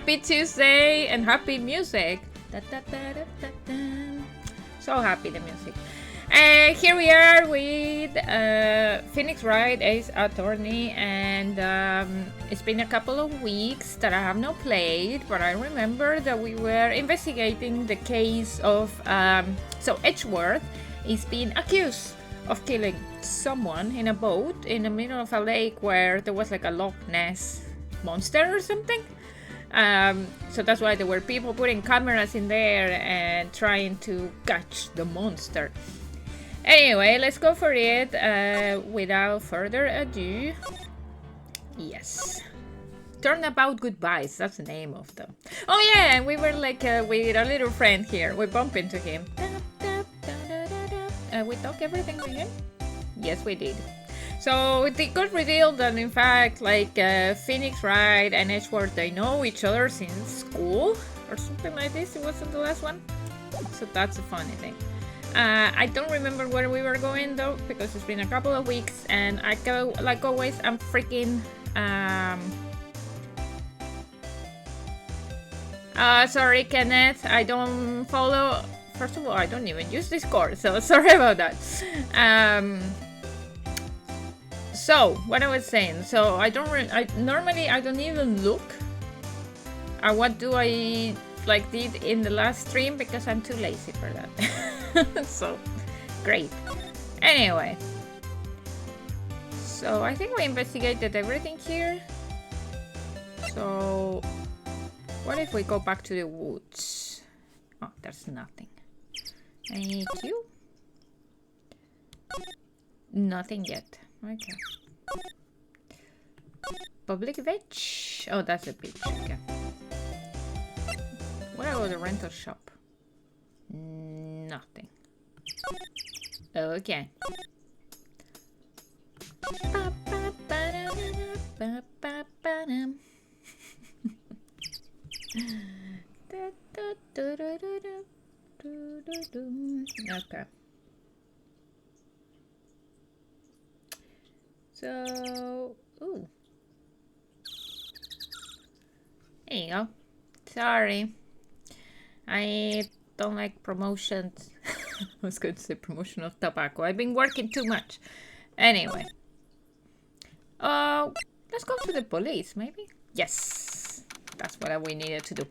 Happy Tuesday and happy music. So happy the music. And here we are with Phoenix Wright, Ace Attorney, and it's been a couple of weeks that I have not played, but I remember that we were investigating the case of so Edgeworth is being accused of killing someone in a boat in the middle of a lake where there was like a Loch Ness monster or something. So that's why there were people putting cameras in there and trying to catch the monster. Anyway, let's go for it without further ado. Yes. Turnabout Goodbyes, that's the name of them. Oh yeah, and we were like with our little friend here. We bump into him. We talk everything with him? Yes, we did. So it got revealed that in fact, like Phoenix Wright and Edgeworth, they know each other since school or something like this. It wasn't the last one. So that's a funny thing. I don't remember where we were going though, because it's been a couple of weeks, and I go, like always, I'm freaking sorry, Kenneth, I don't follow. First of all, I don't even use Discord, so sorry about that. So what I was saying, so normally I don't even look at what do I like did in the last stream because I'm too lazy for that. So great. Anyway, so I think we investigated everything here. So what if we go back to the woods? Oh, there's nothing. Thank you. Nothing yet. Okay. Public beach. Oh, that's a beach. Okay. Where about the rental shop? Nothing. Okay. Okay. So, ooh. There you go. Sorry. I don't like promotions. I was going to say promotion of tobacco. I've been working too much. Anyway. Let's go to the police, maybe? Yes. That's what we needed to do.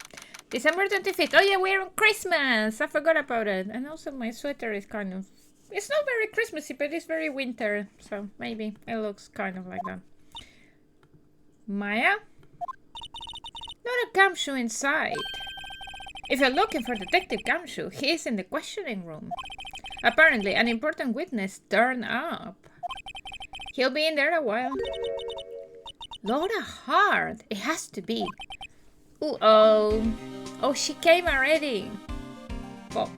December 25th. Oh yeah, we're on Christmas. I forgot about it. And also my sweater is kind of... It's not very Christmassy, but it's very winter. So maybe it looks kind of like that. Maya? Not a gumshoe inside. If you're looking for Detective Gumshoe, he is in the questioning room. Apparently, an important witness turned up. He'll be in there a while. Laura Hart. It has to be. Oh, she came already. Fuck.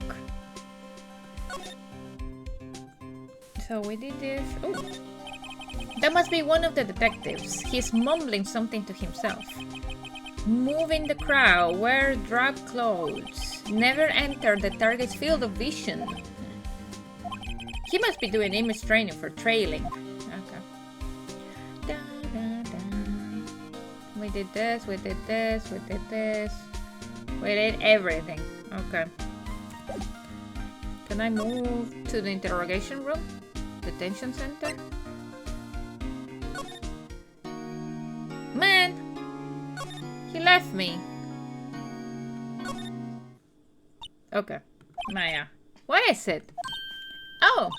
So we did this. Oh, that must be one of the detectives. He's mumbling something to himself. Move in the crowd. Wear drab clothes. Never enter the target's field of vision. He must be doing image training for trailing. Okay. Da, da, da. We did this, we did this, we did this. We did everything. Okay. Can I move to the interrogation room? Detention center? Man! He left me. Okay. Maya. What is it? Oh!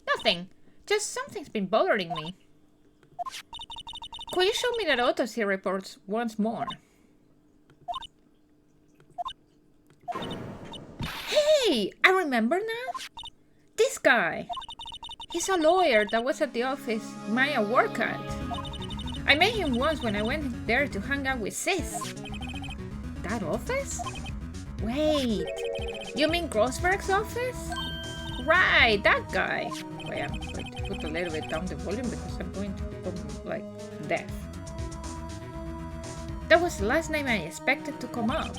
Nothing. Just something's been bothering me. Could you show me that autopsy reports once more? Hey! I remember now? This guy! He's a lawyer that was at the office Maya worked at. I met him once when I went there to hang out with Sis. That office? Wait, you mean Grossberg's office? Right, that guy. Wait, I'm going to put a little bit down the volume because I'm going to become, like, deaf. That was the last name I expected to come up.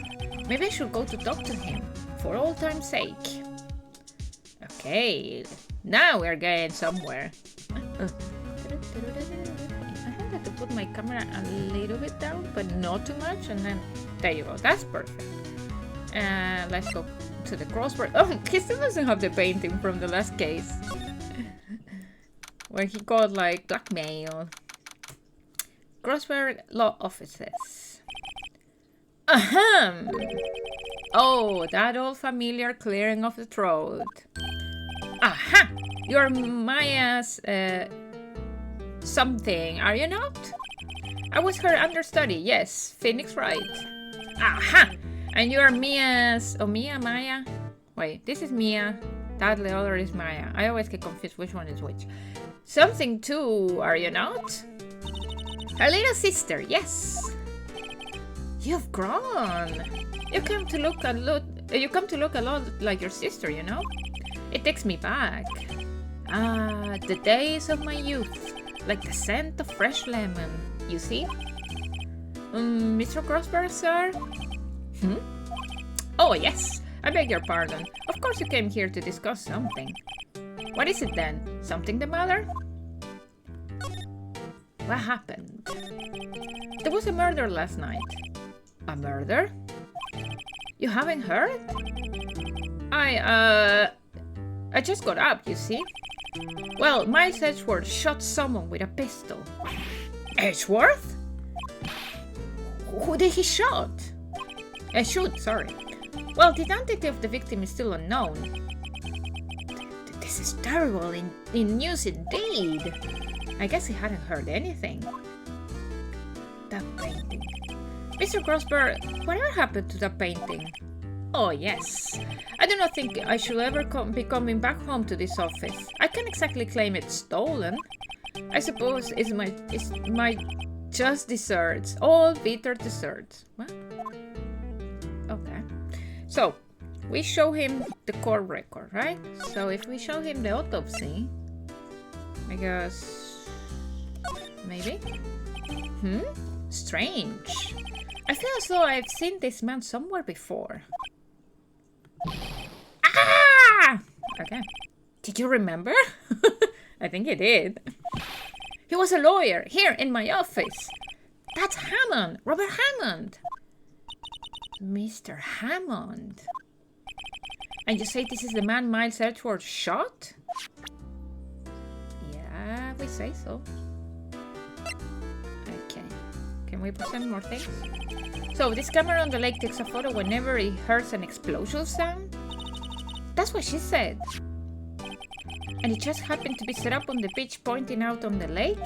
Maybe I should go to talk to him, for old time's sake. Okay, now we're getting somewhere. I had to put put my camera a little bit down, but not too much, and then there you go. That's perfect. Let's go to the crossword. Oh, he still doesn't have the painting from the last case. Where he got like blackmail. Crossword law offices. Ahem! Oh, that old familiar clearing of the throat. Aha! You're Maya's something, are you not? I was her understudy, yes. Phoenix Wright. Aha! And you're Mia's... Oh, Maya? Wait, this is Mia. That the other is Maya. I always get confused which one is which. Something too, are you not? Her little sister, yes. You've grown. You come to look a lot like your sister, you know? It takes me back. Ah, the days of my youth. Like the scent of fresh lemon, you see? Mr. Crossberg, sir? Oh, yes. I beg your pardon. Of course you came here to discuss something. What is it then? Something the matter? What happened? There was a murder last night. A murder? You haven't heard? I just got up, you see. Well, Miles Edgeworth shot someone with a pistol. Edgeworth? Who did he shoot? Sorry. Well, the identity of the victim is still unknown. This is terrible in news indeed. I guess he hadn't heard anything. That painting. Mr. Crossberg, whatever happened to that painting? Oh, yes. I do not think I should ever be coming back home to this office. I can't exactly claim it's stolen. I suppose it's my just desserts. All bitter desserts. What? Okay. So, we show him the court record, right? So if we show him the autopsy, I guess... maybe? Strange. I feel as though I've seen this man somewhere before. Ah! Okay. Did you remember? I think he did. He was a lawyer here in my office. That's Hammond, Robert Hammond. Mr. Hammond. And you say this is the man Miles Edgeworth shot? Yeah, we say so. Okay. Can we present more things? So, this camera on the lake takes a photo whenever it hears an explosion sound? That's what she said. And it just happened to be set up on the beach pointing out on the lake?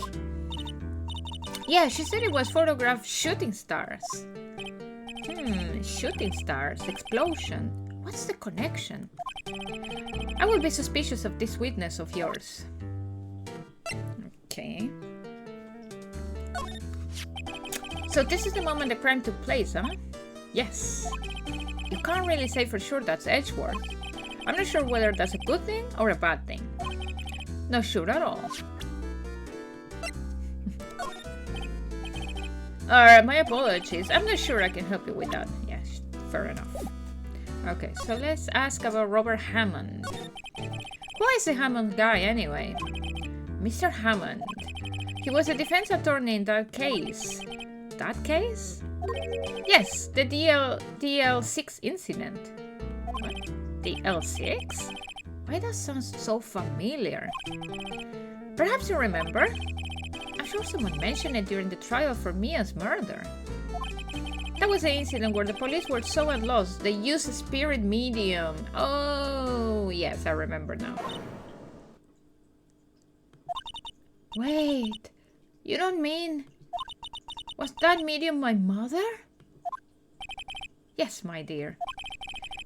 Yeah, she said it was photographed shooting stars. Shooting stars, explosion. What's the connection? I will be suspicious of this witness of yours. Okay. So this is the moment the crime took place, huh? Yes. You can't really say for sure that's Edgeworth. I'm not sure whether that's a good thing or a bad thing. Not sure at all. My apologies. I'm not sure I can help you with that. Yes, fair enough. Okay, so let's ask about Robert Hammond. Who is the Hammond guy anyway? Mr. Hammond. He was a defense attorney in that case. That case? Yes, the DL6 incident. What? DL6? Why that sounds so familiar? Perhaps you remember? I'm sure someone mentioned it during the trial for Mia's murder. That was the incident where the police were so at loss they used a spirit medium. Oh, yes, I remember now. Wait, you don't mean... Was that medium my mother? Yes, my dear.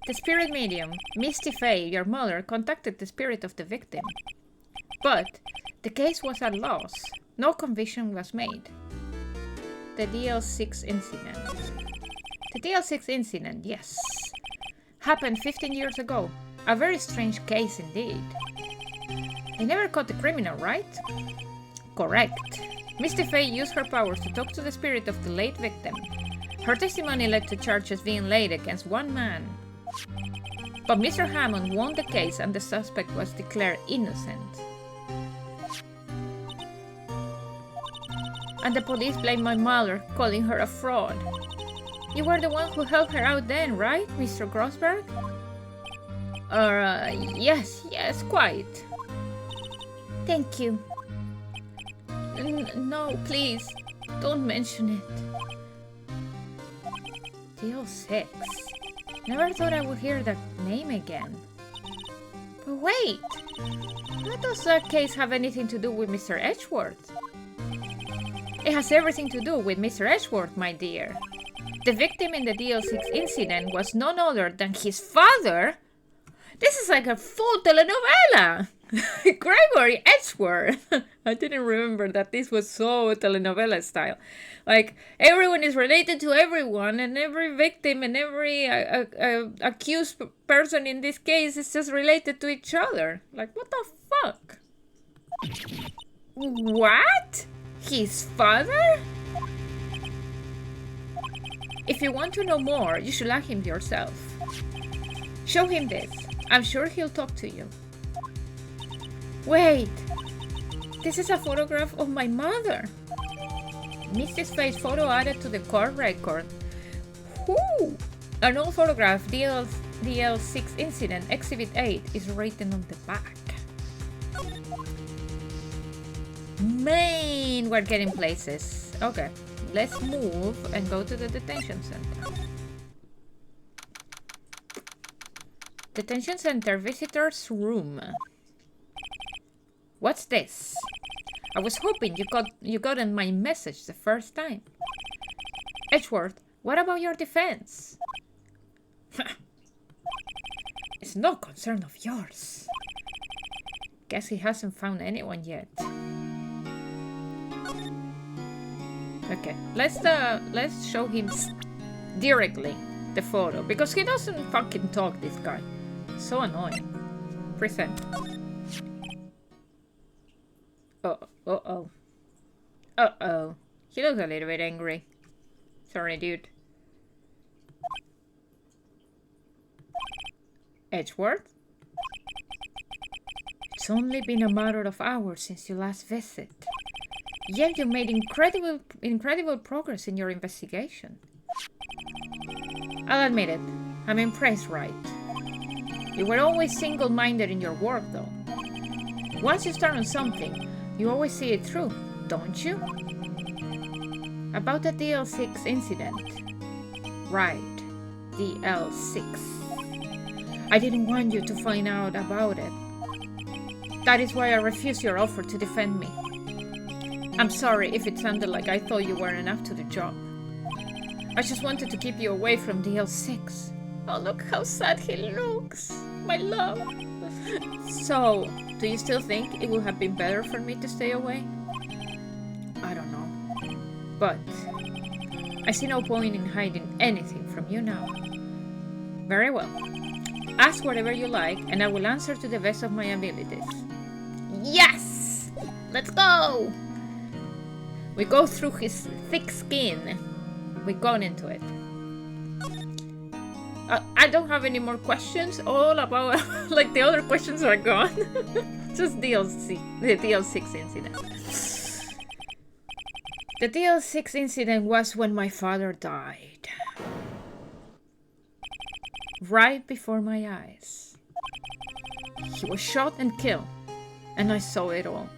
The spirit medium, Misty Fay, your mother, contacted the spirit of the victim. But the case was at loss. No conviction was made. The DL6 incident. The DL6 incident, yes. Happened 15 years ago. A very strange case indeed. They never caught the criminal, right? Correct. Misty Fay used her powers to talk to the spirit of the late victim. Her testimony led to charges being laid against one man. But Mr. Hammond won the case and the suspect was declared innocent. And the police blame my mother, calling her a fraud. You were the one who helped her out then, right, Mr. Grossberg? Yes, quite. Thank you. No, please, don't mention it. DL6. Never thought I would hear that name again. But wait, how does that case have anything to do with Mr. Edgeworth? It has everything to do with Mr. Edgeworth, my dear. The victim in the DL6 incident was none other than his father. This is like a full telenovela. Gregory Edgeworth. I didn't remember that this was so telenovela style. Like, everyone is related to everyone, and every victim and every accused person in this case is just related to each other. Like, what the fuck? What? His father? If you want to know more, you should ask him yourself. Show him this. I'm sure he'll talk to you. Wait, this is a photograph of my mother. Mrs. Faye's photo added to the court record. Whoo! An old photograph, DL6 incident, Exhibit 8, is written on the back. Man, we're getting places. Okay, let's move and go to the detention center. Detention center visitor's room. What's this? I was hoping you got in my message the first time. Edgeworth, what about your defense? It's no concern of yours. Guess he hasn't found anyone yet. Okay, let's show him directly the photo, because he doesn't fucking talk, this guy. So annoying. Present. Uh-oh. He looks a little bit angry. Sorry, dude. Edgeworth? It's only been a matter of hours since your last visit. Yet you made incredible progress in your investigation. I'll admit it. I'm impressed, Wright. You were always single-minded in your work, though. Once you start on something, you always see it through, don't you? About the DL6 incident. Right, DL6. I didn't want you to find out about it. That is why I refused your offer to defend me. I'm sorry if it sounded like I thought you weren't up to the job. I just wanted to keep you away from DL6. Oh, look how sad he looks. My love. So, do you still think it would have been better for me to stay away? I don't know. But I see no point in hiding anything from you now. Very well. Ask whatever you like, and I will answer to the best of my abilities. Yes! Let's go! We go through his thick skin. We got into it. I don't have any more questions. All about, like, the other questions are gone. Just the DL6 incident. The DL6 incident was when my father died. Right before my eyes. He was shot and killed, and I saw it all.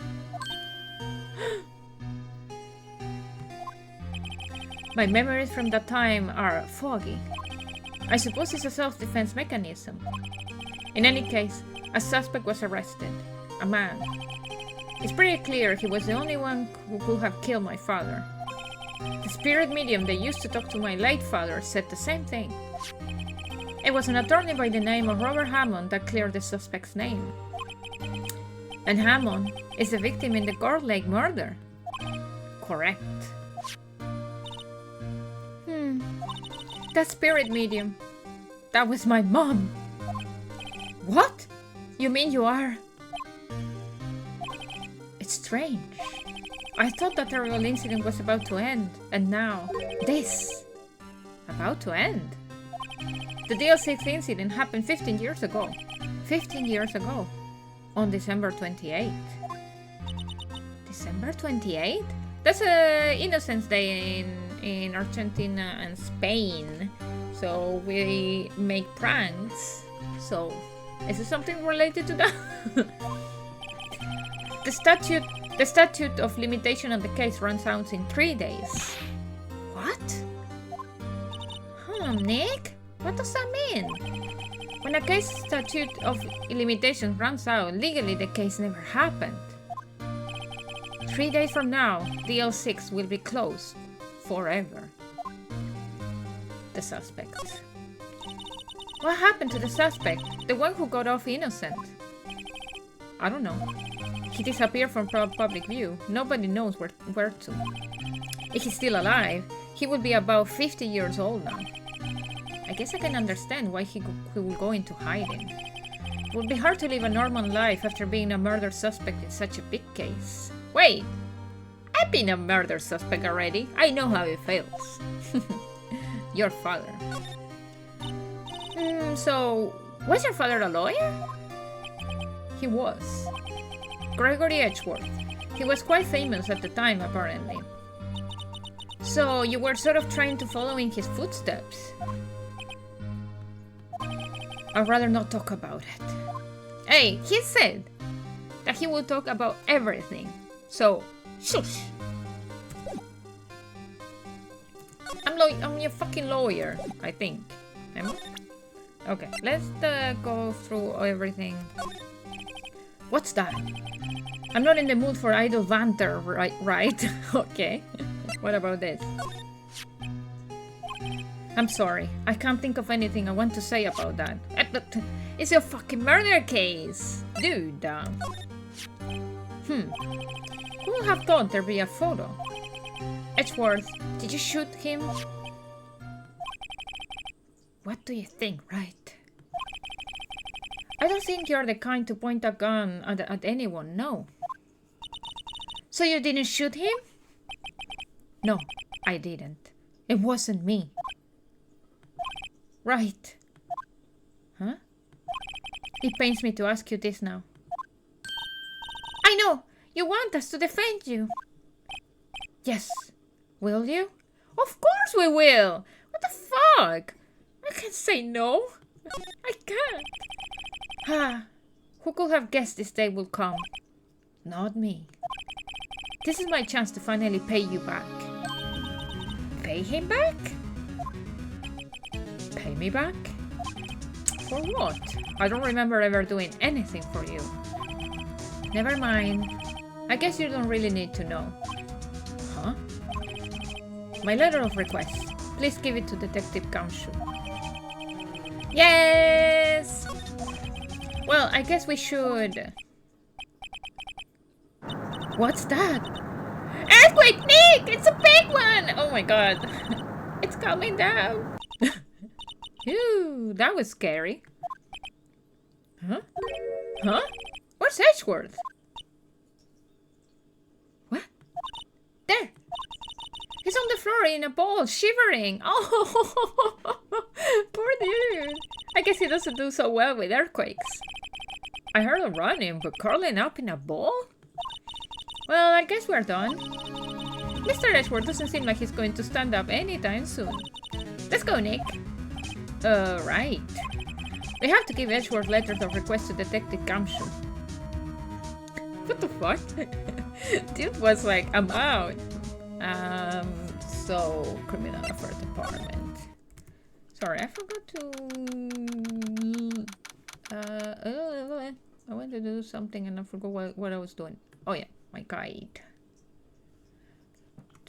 My memories from that time are foggy. I suppose it's a self-defense mechanism. In any case, a suspect was arrested. A man. It's pretty clear he was the only one who could have killed my father. The spirit medium that used to talk to my late father said the same thing. It was an attorney by the name of Robert Hammond that cleared the suspect's name. And Hammond is the victim in the Guard Lake murder. Correct. That spirit medium. That was my mom. What? You mean you are? It's strange. I thought that terrible incident was about to end, and now, this. About to end? The DL6 incident happened 15 years ago. 15 years ago. On December 28th. December 28th? That's a Innocence Day in Argentina and Spain. So we make pranks. So is it something related to that? The statute of limitation on the case runs out in 3 days. What? Nick? What does that mean? When a case statute of limitation runs out, legally the case never happened. 3 days from now, DL6 will be closed forever. The suspect. What happened to the suspect? The one who got off innocent? I don't know. He disappeared from public view. Nobody knows where to. If he's still alive, he would be about 50 years old now. I guess I can understand why he will go into hiding. It would be hard to live a normal life after being a murder suspect in such a big case. Wait! I've been a murder suspect already. I know how it feels. Your father. So, was your father a lawyer? He was. Gregory Edgeworth. He was quite famous at the time, apparently. So, you were sort of trying to follow in his footsteps. I'd rather not talk about it. Hey, he said that he will talk about everything. So, shush! I'm your fucking lawyer, I think. Am I? Okay, let's go through everything. What's that? I'm not in the mood for idle banter, right? Okay. What about this? I'm sorry, I can't think of anything I want to say about that. It's a fucking murder case, dude. Who would have thought there'd be a photo? Edgeworth, did you shoot him? What do you think, Wright? I don't think you're the kind to point a gun at anyone, no. So you didn't shoot him? No, I didn't. It wasn't me. Right. Huh? It pains me to ask you this now. I know! You want us to defend you! Yes. Will you? Of course we will! What the fuck? I can't say no. I can't. Ah, who could have guessed this day will come? Not me. This is my chance to finally pay you back. Pay him back? Pay me back? For what? I don't remember ever doing anything for you. Never mind. I guess you don't really need to know. Huh? My letter of request. Please give it to Detective Counsel. Yes! Well, I guess we should... What's that? Earthquake, Nick! It's a big one! Oh my god. It's coming down. Ooh, that was scary. Huh? Huh? Where's Edgeworth? What? There! He's on the floor in a ball, shivering. Oh, poor dude. I guess he doesn't do so well with earthquakes. I heard him running, but curling up in a ball? Well, I guess we're done. Mr. Edgeworth doesn't seem like he's going to stand up anytime soon. Let's go, Nick. Right. We have to give Edgeworth letters of request to Detective Counsel. What the fuck? Dude was like, I'm out. So, Criminal Affairs Department. Sorry, I forgot to... I went to do something and I forgot what I was doing. Oh yeah, my guide.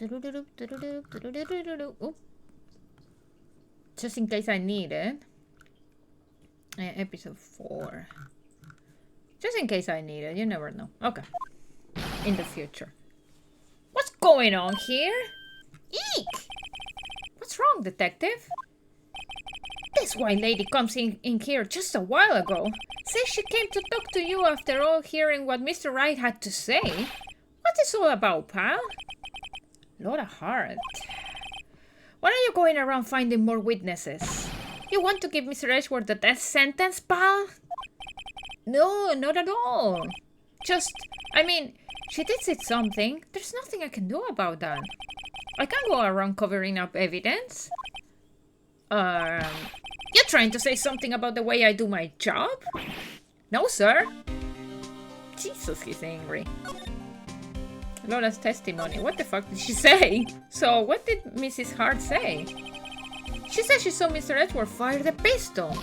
Ooh. Just in case I need it. Episode 4. Just in case I need it, you never know. Okay. In the future. What's going on here? Eek! What's wrong, detective? This white lady comes in here just a while ago. Says she came to talk to you after all hearing what Mr. Wright had to say. What's this all about, pal? Lord of Heart. Why are you going around finding more witnesses? You want to give Mr. Edgeworth the death sentence, pal? No, not at all. Just, I mean, She did say something. There's nothing I can do about that. I can't go around covering up evidence. You're trying to say something about the way I do my job? No, sir. Jesus, he's angry. Laura's testimony. What the fuck did she say? So, what did Mrs. Hart say? She said she saw Mr. Edgeworth fire the pistol.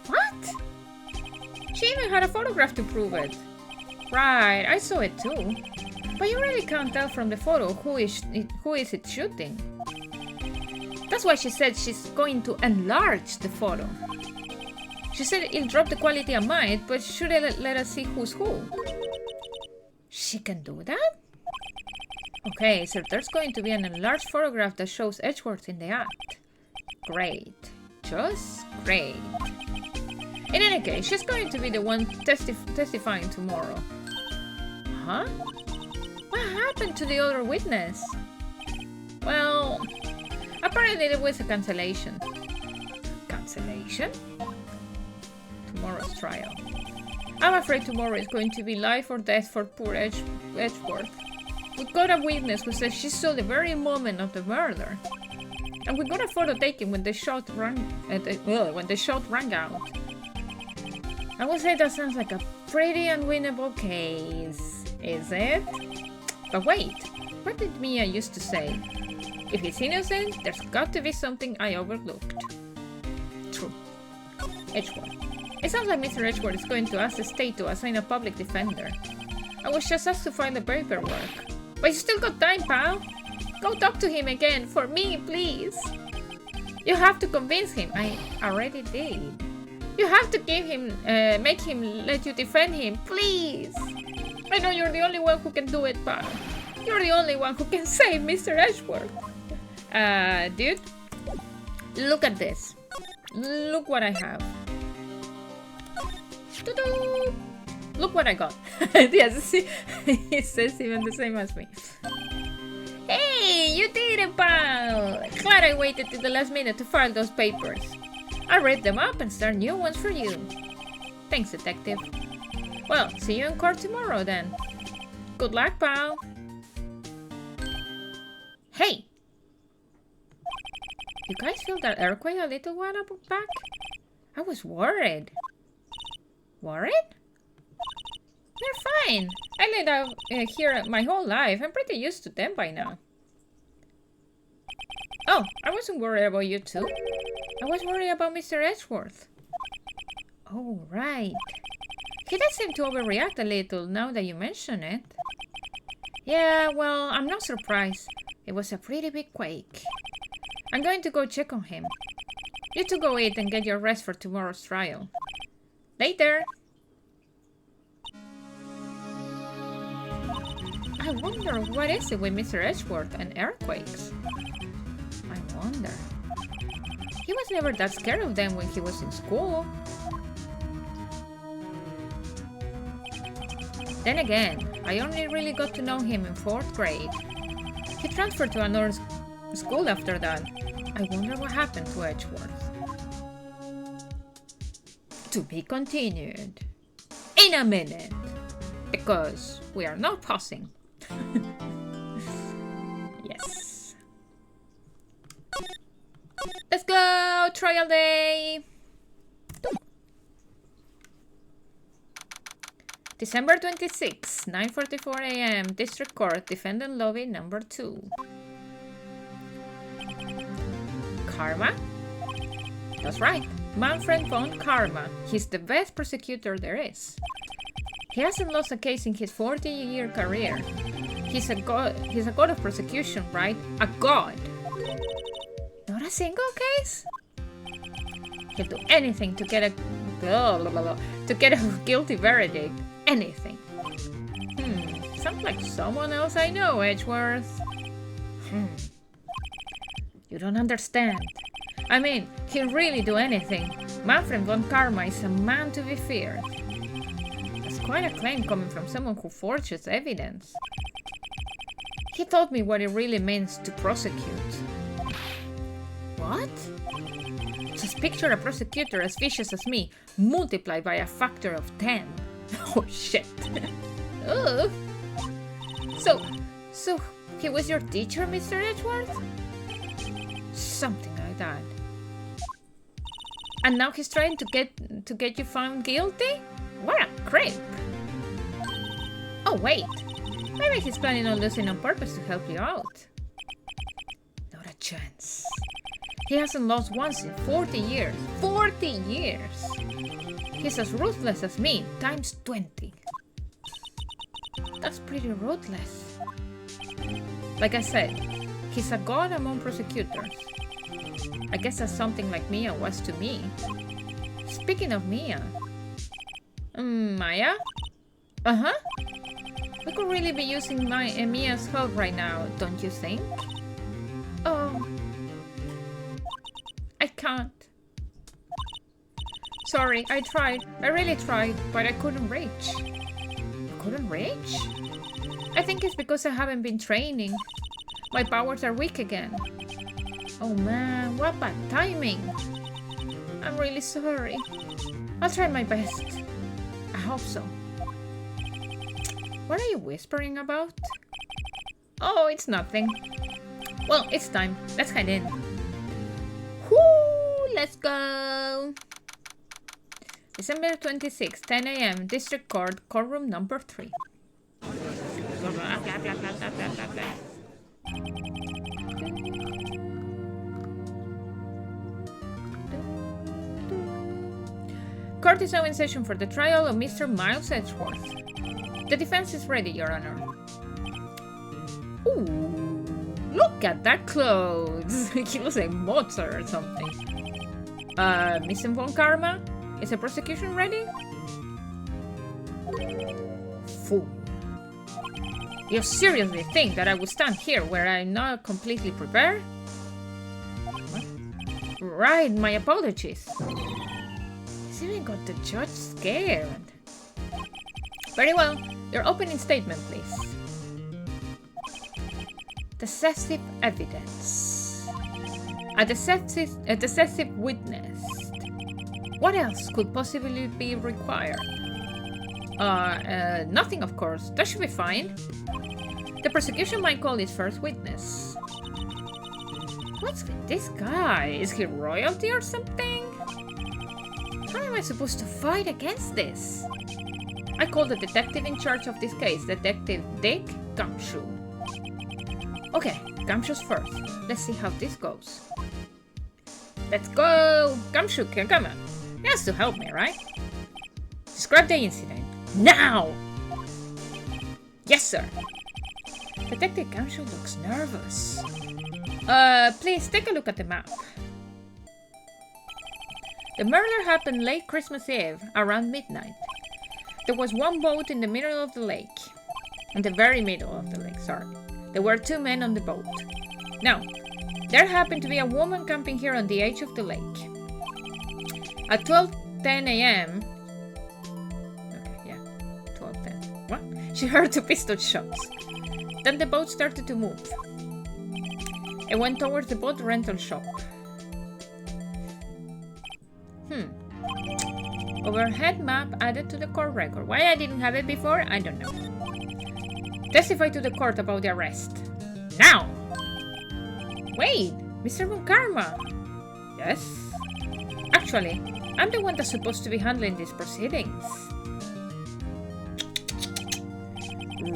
What? She even had a photograph to prove it. Right, I saw it too. But you really can't tell from the photo who is it shooting. That's why she said she's going to enlarge the photo. She said it'll drop the quality a mite, but should let us see who's who. She can do that? Okay, so there's going to be an enlarged photograph that shows Edgeworth in the act. Great. Just great. In any case, she's going to be the one testifying tomorrow. Huh? What happened to the other witness? Well, apparently there was a cancellation. Cancellation? Tomorrow's trial. I'm afraid tomorrow is going to be life or death for poor Edgeworth. We've got a witness who says she saw the very moment of the murder. And we got a photo taken when the shot rang out. I would say that sounds like a pretty unwinnable case, is it? But wait, what did Mia used to say? If he's innocent, there's got to be something I overlooked. True. Edgeworth. It sounds like Mr. Edgeworth is going to ask the state to assign a public defender. I was just asked to find the paperwork. But you still got time, pal. Go talk to him again, for me, please. You have to convince him. I already did. You have to give him, make him let you defend him, please. I know you're the only one who can do it, pal. You're the only one who can save Mr. Edgeworth. Dude, look at this. Look what I have. Ta-da! Look what I got. Yes, see, it says even the same as me. Hey, you did it, pal! Glad I waited till the last minute to file those papers. I'll read them up and start new ones for you. Thanks, detective. Well, see you in court tomorrow then. Good luck, pal. Hey! You guys feel that earthquake a little while back? I was worried. Worried? They're fine. I lived out here my whole life. I'm pretty used to them by now. Oh, I wasn't worried about you too. I was worried about Mr. Edgeworth. Oh, right. He does seem to overreact a little now that you mention it. Yeah, well, I'm not surprised. It was a pretty big quake. I'm going to go check on him. You two go eat and get your rest for tomorrow's trial. Later! I wonder what is it with Mr. Edgeworth and earthquakes? I wonder. He was never that scared of them when he was in school. Then again, I only really got to know him in 4th grade. He transferred to another school after that. I wonder what happened to Edgeworth. To be continued. In a minute. Because we are not pausing. Yes. Let's go! Trial day! December 26, 9:44 a.m. District Court, Defendant Lobby number 2. Karma? That's right. Manfred von Karma. He's the best prosecutor there is. He hasn't lost a case in his 40-year career. He's a god of prosecution, right? A god. Not a single case? He'll do anything to get a guilty verdict. Anything. Sounds like someone else I know, Edgeworth. You don't understand. I mean, he'll really do anything. Manfred von Karma is a man to be feared. That's quite a claim coming from someone who forges evidence. He told me what it really means to prosecute. What? Just picture a prosecutor as vicious as me, multiplied by a factor of 10. Oh shit. Ugh. So he was your teacher, Mr. Edgeworth? Something like that. And now he's trying to get you found guilty? What a creep! Oh wait, maybe he's planning on losing on purpose to help you out. Not a chance. He hasn't lost once in 40 years. 40 years! He's as ruthless as me, times 20. That's pretty ruthless. Like I said, he's a god among prosecutors. I guess that's something like Mia was to me. Speaking of Mia... Maya? Uh-huh. We could really be using Mia's help right now, don't you think? Oh... I can't. Sorry, I tried. I really tried, but I couldn't reach. You couldn't reach? I think it's because I haven't been training. My powers are weak again. Oh man, what bad timing. I'm really sorry. I'll try my best. I hope so. What are you whispering about? Oh, it's nothing. Well, it's time. Let's head in. Whoo! Let's go! December 26, 10 a.m. District Court, courtroom number 3. Blah, blah, blah, blah, blah, blah, blah, blah. Court is now in session for the trial of Mr. Miles Edgeworth. The defense is ready, Your Honor. Ooh, look at that clothes! He looks like Mozart or something. Mr. Von Karma? Is the prosecution ready? Fool. You seriously think that I would stand here where I'm not completely prepared? What? Right, my apologies. He's even got the judge scared. Very well. Your opening statement, please. Deceptive evidence. A deceptive witness. What else could possibly be required? Nothing, of course. That should be fine. The prosecution might call its first witness. What's with this guy? Is he royalty or something? How am I supposed to fight against this? I call the detective in charge of this case, Detective Dick Gumshoe. Okay, Gumshoe's first. Let's see how this goes. Let's go! Gumshoe, come on. He has to help me, right? Describe the incident. Now! Yes, sir. Detective Gumshoe looks nervous. Please take a look at the map. The murder happened late Christmas Eve, around midnight. There was one boat in the middle of the lake. In the very middle of the lake, sorry. There were 2 men on the boat. Now, there happened to be a woman camping here on the edge of the lake. At 12:10 a.m. Okay, yeah, 12:10. What? She heard 2 pistol shots. Then the boat started to move. It went towards the boat rental shop. Overhead map added to the court record. Why I didn't have it before, I don't know. Testify to the court about the arrest. Now! Wait, Mr. Von Karma. Yes? Actually, I'm the one that's supposed to be handling these proceedings.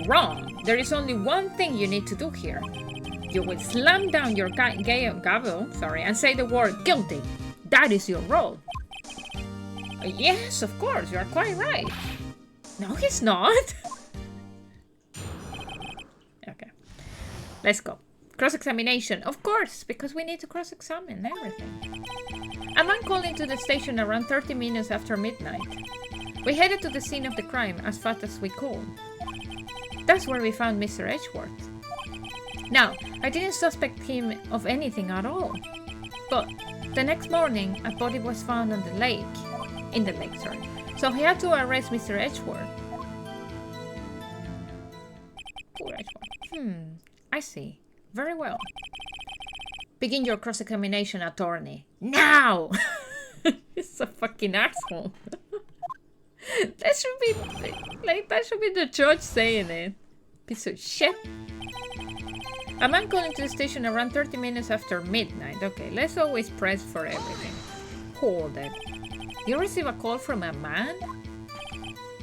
Wrong. There is only one thing you need to do here. You will slam down your gavel, and say the word guilty. That is your role. Yes, of course, you are quite right. No, he's not. Okay, let's go. Cross-examination, of course, because we need to cross-examine everything. A man called into the station around 30 minutes after midnight. We headed to the scene of the crime as fast as we could. That's where we found Mr. Edgeworth. Now, I didn't suspect him of anything at all. But the next morning, a body was found on the lake. In the lake, sorry. So he had to arrest Mr. Edgeworth. Poor Edgeworth. I see. Very well. Begin your cross-examination, attorney. Now! He's a fucking asshole. That should be the judge saying it. Piece of shit. A man called into the station around 30 minutes after midnight. Okay, let's always press for everything. Hold it. You receive a call from a man?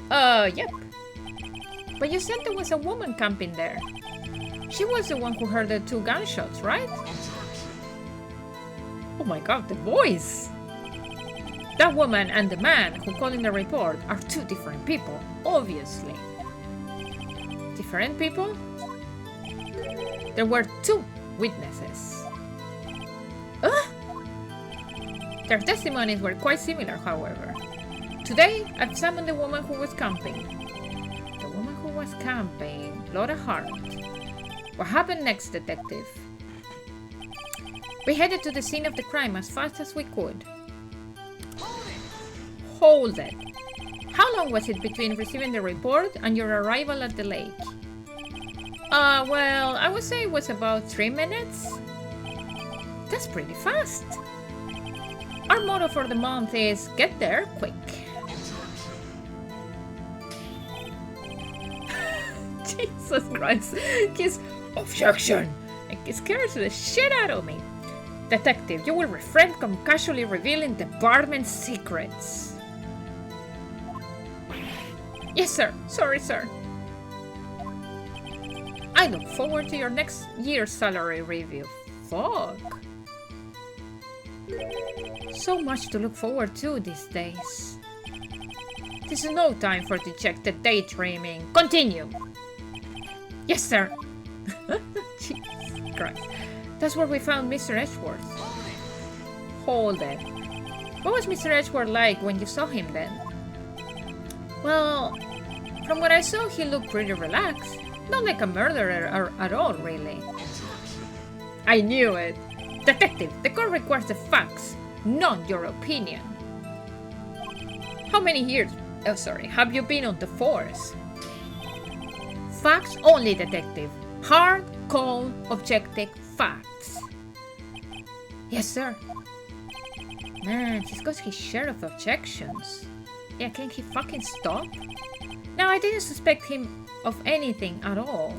Yep. But you said there was a woman camping there. She was the one who heard the 2 gunshots, right? Oh my god, the voice! That woman and the man who called in the report are 2 different people, obviously. Different people? There were 2 witnesses. Their testimonies were quite similar, however. Today, I've summoned the woman who was camping. The woman who was camping, Laura Hart. What happened next, detective? We headed to the scene of the crime as fast as we could. Hold it. How long was it between receiving the report and your arrival at the lake? Well, I would say it was about 3 minutes. That's pretty fast. Our motto for the month is get there quick. Jesus Christ. He's objection. It scares the shit out of me. Detective, you will refrain from casually revealing department secrets. Yes, sir. Sorry, sir. I look forward to your next year's salary review. Fuck. So much to look forward to these days. This is no time for dejected daydreaming. Continue. Yes, sir. Jesus Christ. That's where we found Mr. Edgeworth. Hold it. What was Mr. Edgeworth like when you saw him then? Well, from what I saw, he looked pretty relaxed. Not like a murderer at all, really. I knew it. Detective, the court requires the facts, not your opinion. How many years, have you been on the force? Facts only, detective. Hard, cold, objective facts. Yes, sir. Man, he's got his share of objections. Yeah, can he fucking stop? No, I didn't suspect him of anything at all.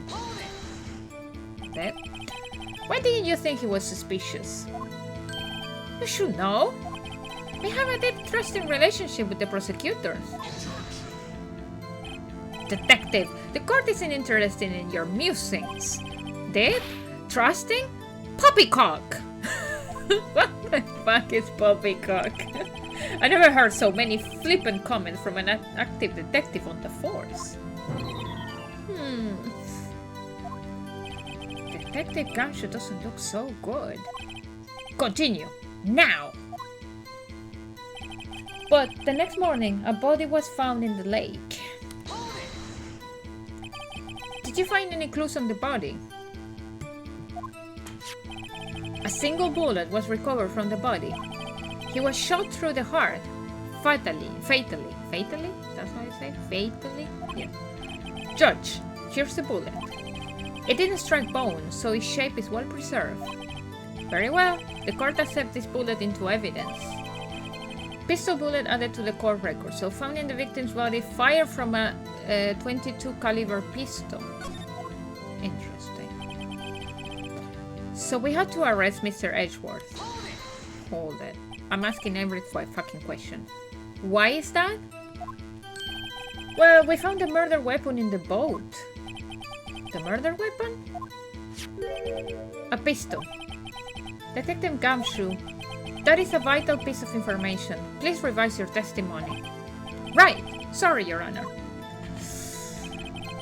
That? Why didn't you think he was suspicious? You should know. We have a deep, trusting relationship with the prosecutors. Detective, the court isn't interested in your musings. Deep? Trusting? Poppycock! What the fuck is poppycock? I never heard so many flippant comments from an active detective on the force. Detective Ganshu doesn't look so good. Continue, now! But the next morning, a body was found in the lake. Did you find any clues on the body? A single bullet was recovered from the body. He was shot through the heart. Fatally? That's how you say? Fatally? Yes. Judge, here's the bullet. It didn't strike bones, so its shape is well preserved. Very well. The court accepts this bullet into evidence. Pistol bullet added to the court record. So found in the victim's body, fired from a .22 caliber pistol. Interesting. So we had to arrest Mr. Edgeworth. Hold it. I'm asking every fucking question. Why is that? Well, we found the murder weapon in the boat. The murder weapon? A pistol. Detective Gamshu, that is a vital piece of information. Please revise your testimony. Right. Sorry, Your Honor.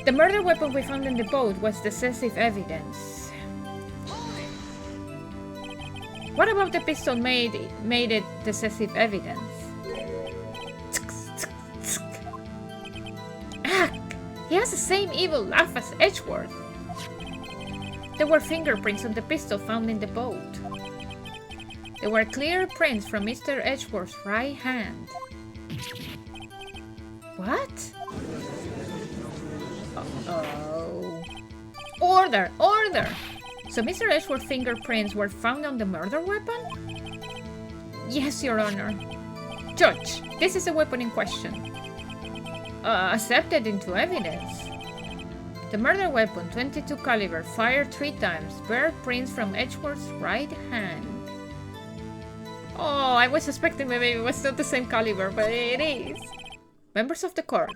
The murder weapon we found in the boat was decisive evidence. What about the pistol made it decisive evidence? He has the same evil laugh as Edgeworth. There were fingerprints on the pistol found in the boat. There were clear prints from Mr. Edgeworth's right hand. What? Uh-oh. Order! Order! So Mr. Edgeworth's fingerprints were found on the murder weapon? Yes, Your Honor. Judge, this is the weapon in question. Accepted into evidence. The murder weapon, 22 caliber, fired 3 times. Bear prints from Edgeworth's right hand. Oh, I was suspecting maybe it was not the same caliber, but it is. Members of the court.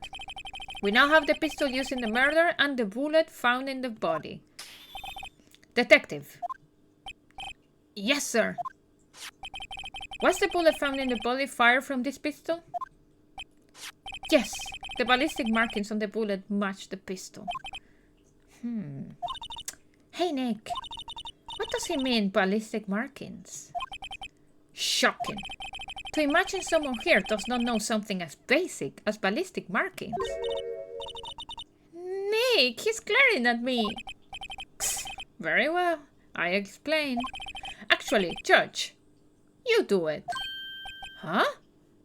We now have the pistol used in the murder and the bullet found in the body. Detective. Yes, sir. Was the bullet found in the body fired from this pistol? Yes. The ballistic markings on the bullet match the pistol. Hey, Nick. What does he mean, ballistic markings? Shocking. To imagine someone here does not know something as basic as ballistic markings. Nick, he's glaring at me. Very well, I explain. Actually, Judge, you do it. Huh?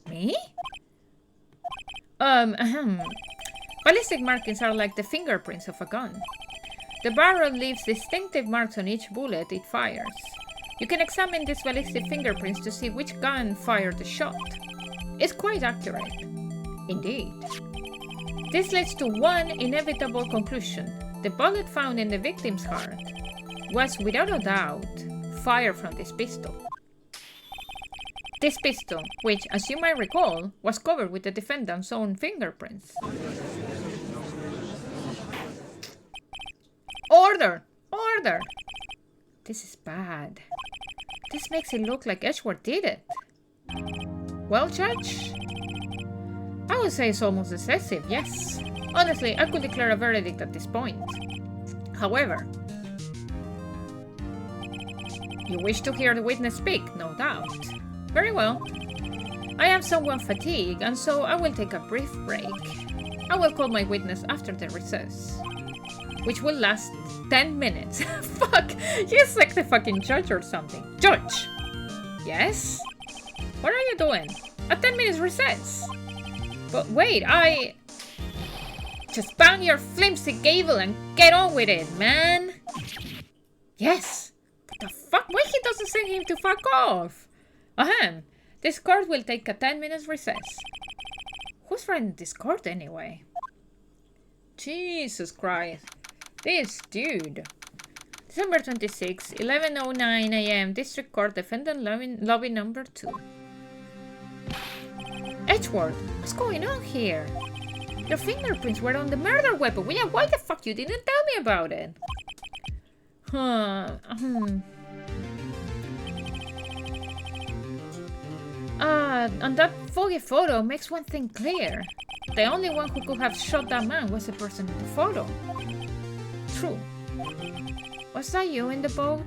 Me? Ballistic markings are like the fingerprints of a gun. The barrel leaves distinctive marks on each bullet it fires. You can examine these ballistic fingerprints to see which gun fired the shot. It's quite accurate. Indeed. This leads to one inevitable conclusion. The bullet found in the victim's heart was, without a doubt, fired from this pistol. This pistol, which, as you might recall, was covered with the defendant's own fingerprints. Order! Order! This is bad. This makes it look like Edgeworth did it. Well, Judge? I would say it's almost excessive, yes. Honestly, I could declare a verdict at this point. However, you wish to hear the witness speak, no doubt. Very well. I am somewhat fatigued, and so I will take a brief break. I will call my witness after the recess, which will last 10 minutes. Fuck! He's like the fucking judge or something. Judge! Yes? What are you doing? A 10 minutes recess! But wait, just bang your flimsy gable and get on with it, man! Yes! What the fuck? Why he doesn't send him to fuck off? Ahem. This court will take a 10 minutes recess. Who's running this court anyway? Jesus Christ. This dude. December 26, 11:09 a.m. District Court, Defendant Lobby number 2. Edgeworth, what's going on here? Your fingerprints were on the murder weapon. Yeah, why the fuck you didn't tell me about it? And that foggy photo makes one thing clear. The only one who could have shot that man was the person in the photo. True. Was that you in the boat?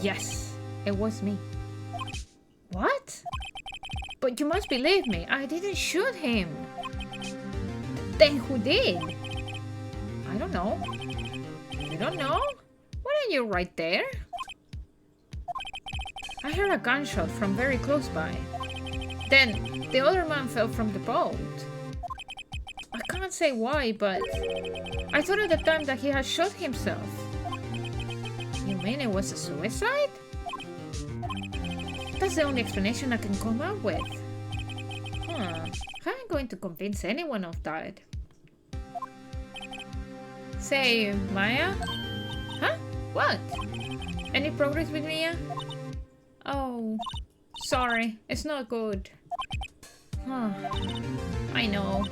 Yes, it was me. What? But you must believe me, I didn't shoot him. Then who did? I don't know. You don't know? Weren't you right there? I heard a gunshot from very close by. Then, the other man fell from the boat. I can't say why, but I thought at the time that he had shot himself. You mean it was a suicide? That's the only explanation I can come up with. How am I going to convince anyone of that? Say, Maya? Huh? What? Any progress with Mia? Oh, sorry, it's not good. I know.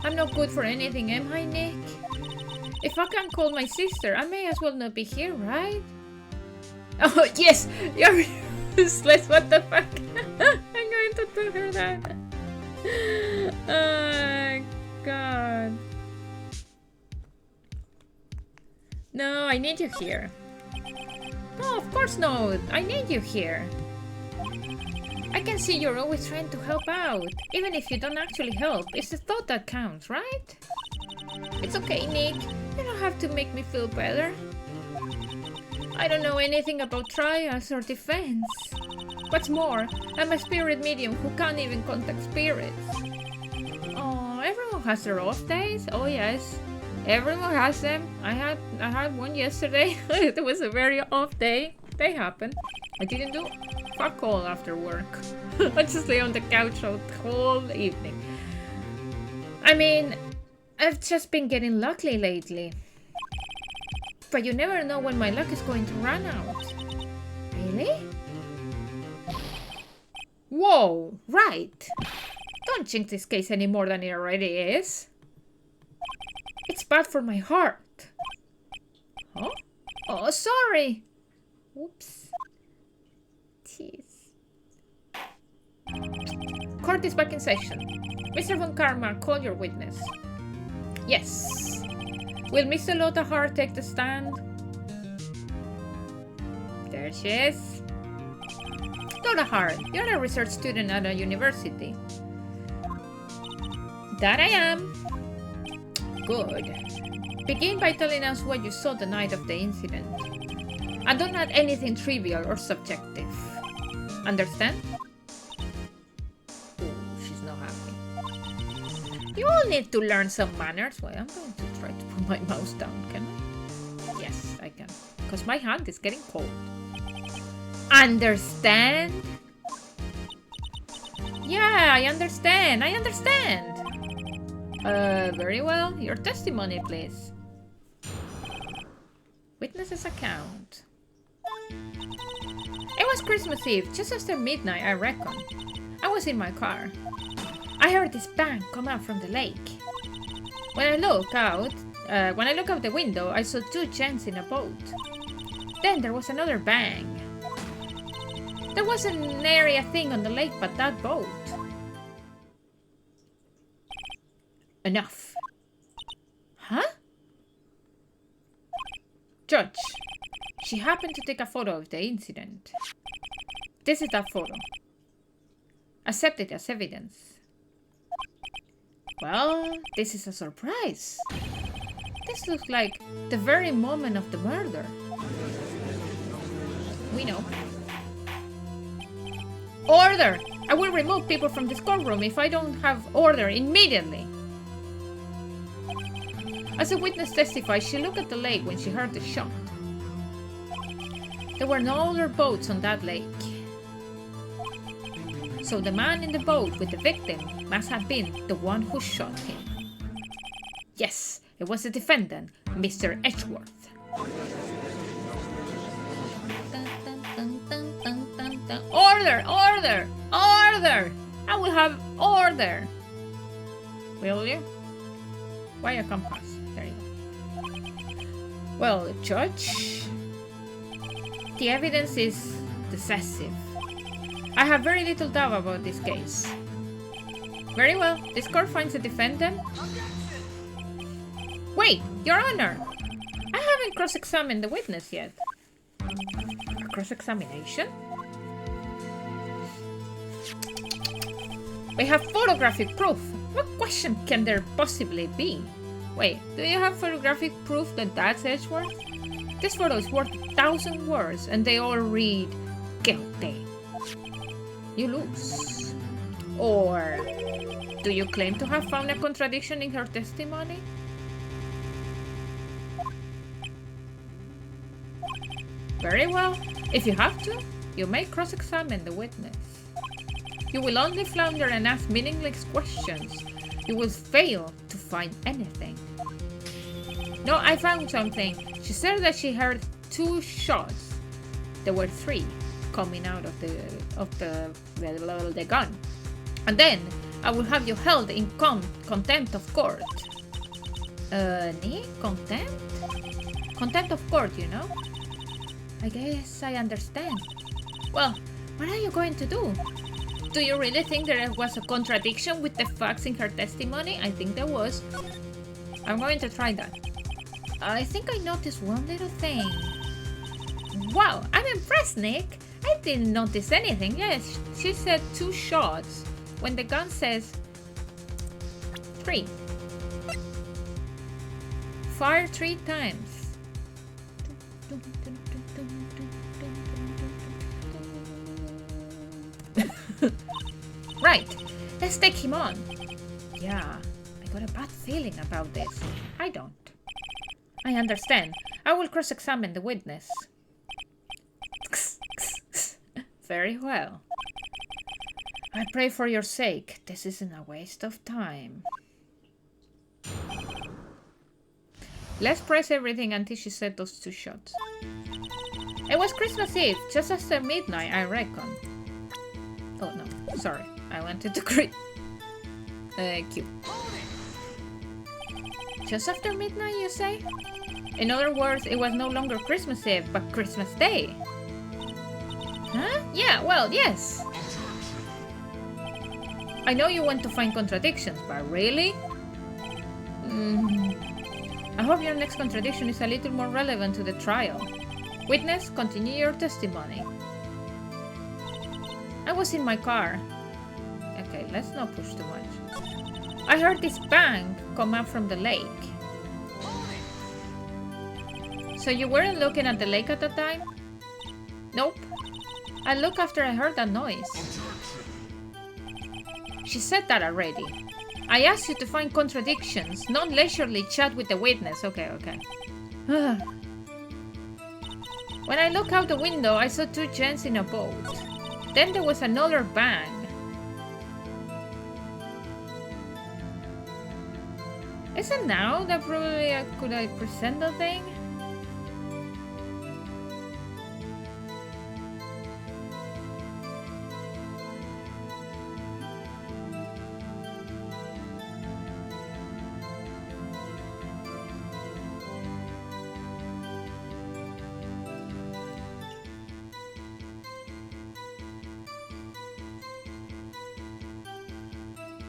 I'm not good for anything, am I, Nick? If I can't call my sister, I may as well not be here, right? Oh, yes! You're useless, what the fuck? I'm going to tell her that. Oh, God. No, I need you here. No, of course not. I need you here. I can see you're always trying to help out. Even if you don't actually help, it's the thought that counts, right? It's okay, Nick. You don't have to make me feel better. I don't know anything about trials or defense. What's more, I'm a spirit medium who can't even contact spirits. Oh, everyone has their off days. Oh, yes. Everyone has them. I had one yesterday. It was a very off day. They happen. I didn't do fuck all after work. I just lay on the couch the whole evening. I mean, I've just been getting lucky lately. But you never know when my luck is going to run out. Really? Whoa, right. Don't jinx this case any more than it already is. It's bad for my heart. Huh? Oh, sorry. Oops. Jeez. Court is back in session. Mr. Von Karma, call your witness. Yes. Will Miss Lotta Hart take the stand? There she is. Lotta Hart, you're a research student at a university. That I am. Good. Begin by telling us what you saw the night of the incident. And don't add anything trivial or subjective. Understand? Oh, she's not happy. You all need to learn some manners. Well, I'm going to try to put my mouse down, can I? Yes, I can. Because my hand is getting cold. Understand? Yeah, I understand. I understand. Very well. Your testimony, please. Witness's account. It was Christmas Eve, just after midnight, I reckon. I was in my car. I heard this bang come out from the lake. When I look out the window, I saw two gents in a boat. Then there was another bang. There wasn't nary a thing on the lake but that boat. Enough. Huh? Judge, she happened to take a photo of the incident. This is that photo. Accept it as evidence. Well, this is a surprise. This looks like the very moment of the murder. We know. Order! I will remove people from this courtroom if I don't have order immediately. As the witness testified, she looked at the lake when she heard the shot. There were no other boats on that lake. So the man in the boat with the victim must have been the one who shot him. Yes, it was the defendant, Mr. Edgeworth. Order! Order! Order! I will have order! Will you? Why a compass? There you go. Well, Judge, the evidence is decisive. I have very little doubt about this case. Very well. This court finds the defendant. Wait, Your Honor! I haven't cross-examined the witness yet. A cross-examination? We have photographic proof. What question can there possibly be? Wait, do you have photographic proof that that's Edgeworth? This photo is worth 1,000 words and they all read guilty. You lose. Or do you claim to have found a contradiction in her testimony? Very well. If you have to, you may cross-examine the witness. You will only flounder and ask meaningless questions. You will fail to find anything. No, I found something. She said that she heard 2 shots. There were 3 coming out of the gun. And then I will have you held in contempt of court. Contempt? Contempt of court, you know? I guess I understand. Well, what are you going to do? Do you really think there was a contradiction with the facts in her testimony? I think there was. I'm going to try that. I think I noticed one little thing. Wow, I'm impressed, Nick. I didn't notice anything. Yes, she said 2 shots when the gun says 3. Fire 3 times. Right, let's take him on. Yeah, I got a bad feeling about this. I don't. I understand. I will cross-examine the witness. Very well. I pray for your sake. This isn't a waste of time. Let's press everything until she said those 2 shots. It was Christmas Eve, just after midnight, I reckon. Oh no, sorry. I wanted to crit. Q. Just after midnight, you say? In other words, it was no longer Christmas Eve, but Christmas Day. Huh? Yeah, well, yes. I know you want to find contradictions, but really? I hope your next contradiction is a little more relevant to the trial. Witness, continue your testimony. I was in my car. Okay, let's not push too much. I heard this bang come up from the lake. So you weren't looking at the lake at the time? Nope. I looked after I heard that noise. She said that already. I asked you to find contradictions, not leisurely chat with the witness. Okay. When I looked out the window, I saw 2 gents in a boat. Then there was another bang. Is it now that probably could I present the thing?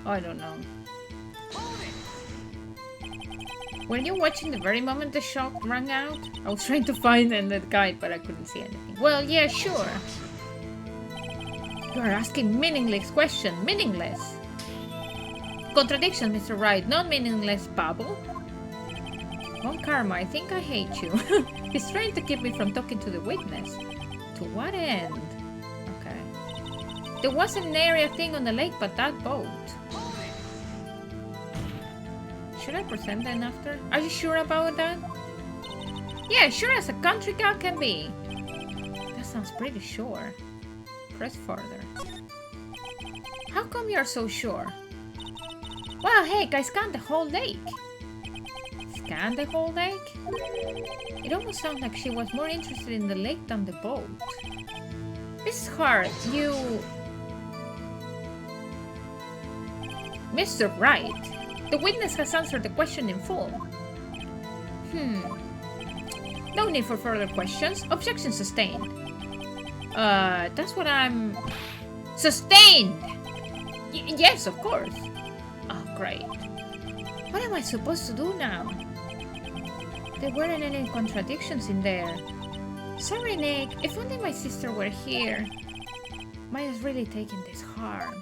I don't know. Were you watching the very moment the shot rang out? I was trying to find the guide, but I couldn't see anything. Well, yeah, sure. You are asking meaningless questions. Meaningless. Contradiction, Mr. Wright. Not meaningless, babble. Oh, Karma, I think I hate you. He's trying to keep me from talking to the witness. To what end? Okay. There wasn't nary a thing on the lake but that boat. Should I present then after? Are you sure about that? Yeah, sure as a country gal can be. That sounds pretty sure. Press further. How come you're so sure? Well, heck, I scanned the whole lake. Scanned the whole lake? It almost sounds like she was more interested in the lake than the boat. Mrs. Hart, you... Mr. Wright, the witness has answered the question in full. No need for further questions. Objection sustained. That's what I'm... Sustained! Yes, of course. Oh, great. What am I supposed to do now? There weren't any contradictions in there. Sorry, Nick. If only my sister were here. Maya's really taking this hard.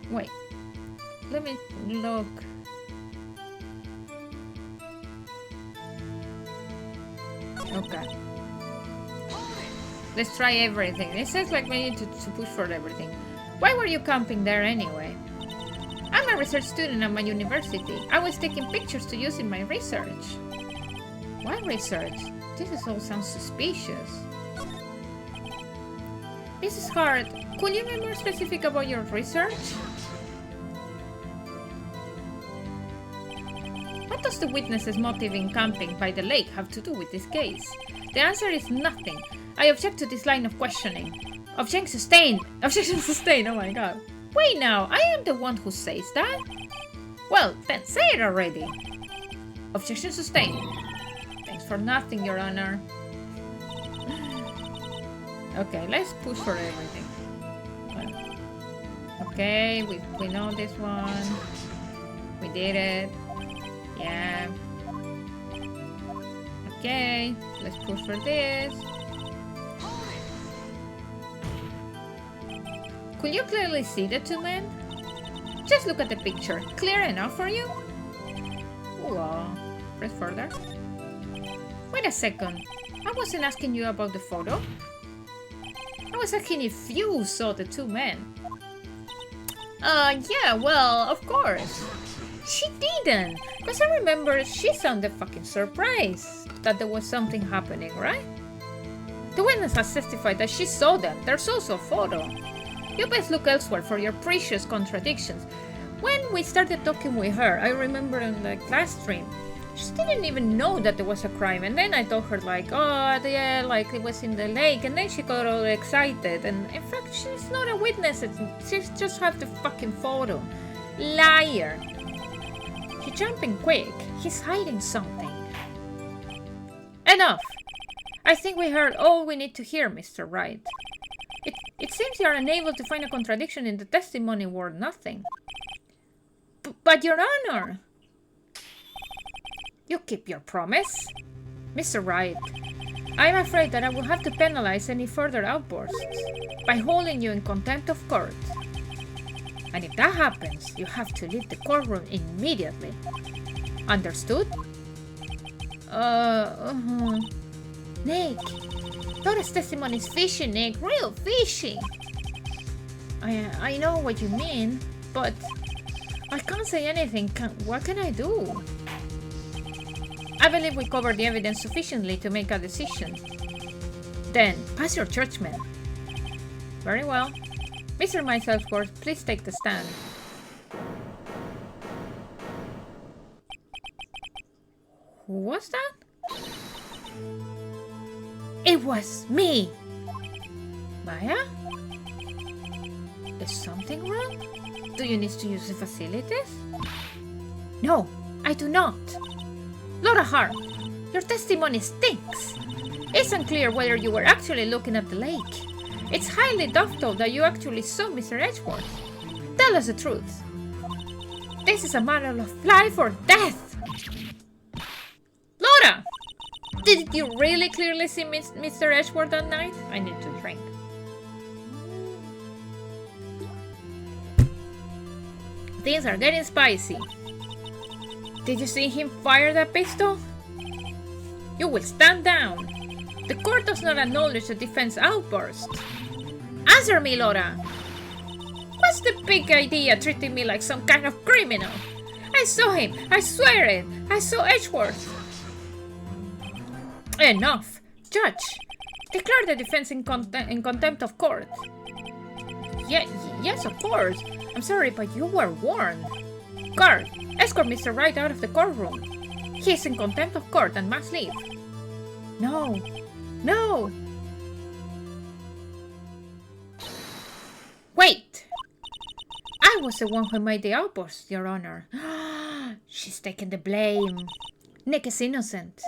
Wait. Let me look. Okay. Let's try everything. It sounds like we need to push for everything. Why were you camping there anyway? I'm a research student at my university. I was taking pictures to use in my research. Why research? This all sounds suspicious. Mrs. Hart, could you be more specific about your research? What does the witness's motive in camping by the lake have to do with this case? The answer is nothing. I object to this line of questioning. Objection sustained. Objection sustained. Oh my god. Wait now, I am the one who says that? Well, then say it already. Objection sustained. Thanks for nothing, Your Honor. Okay, let's push for everything. Okay, we know this one. We did it. Yeah. Okay, let's push for this. Could you clearly see the 2 men? Just look at the picture. Clear enough for you? Ooh, press further. Wait a second. I wasn't asking you about the photo. I was asking if you saw the 2 men. Yeah, well, of course. She didn't. Because I remember she sounded fucking surprised that there was something happening, right? The witness has testified that she saw them. There's also a photo. You best look elsewhere for your precious contradictions. When we started talking with her, I remember in the last stream, she didn't even know that there was a crime, and then I told her like, oh yeah, like it was in the lake, and then she got all excited, and in fact she's not a witness, she just have the fucking photo. Liar! He's jumping quick, he's hiding something. Enough! I think we heard all we need to hear, Mr. Wright. It seems you are unable to find a contradiction in the testimony worth nothing. But Your Honor! You keep your promise? Mr. Wright, I'm afraid that I will have to penalize any further outbursts by holding you in contempt of court. And if that happens, you have to leave the courtroom immediately. Understood? Nick, Laura's testimony is fishy, Nick. Real fishy. I know what you mean, but I can't say anything. What can I do? I believe we covered the evidence sufficiently to make a decision. Then, pass your judgment. Very well. Mr. Edgeworth, please take the stand. Who was that? It was me! Maya? Is something wrong? Do you need to use the facilities? No, I do not. Laura Hart, your testimony stinks. It's unclear whether you were actually looking at the lake. It's highly doubtful that you actually saw Mr. Edgeworth. Tell us the truth. This is a matter of life or death. Laura! Did you really clearly see Mr. Edgeworth that night? I need to drink. Things are getting spicy. Did you see him fire that pistol? You will stand down. The court does not acknowledge the defense outburst. Answer me, Laura. What's the big idea treating me like some kind of criminal? I saw him. I swear it. I saw Edgeworth. Enough. Judge, declare the defense in contempt of court. Yes, of course. I'm sorry, but you were warned. Guard, escort Mr. Wright out of the courtroom. He is in contempt of court and must leave. No. No! Wait! I was the one who made the outburst, Your Honor. She's taking the blame. Nick is innocent.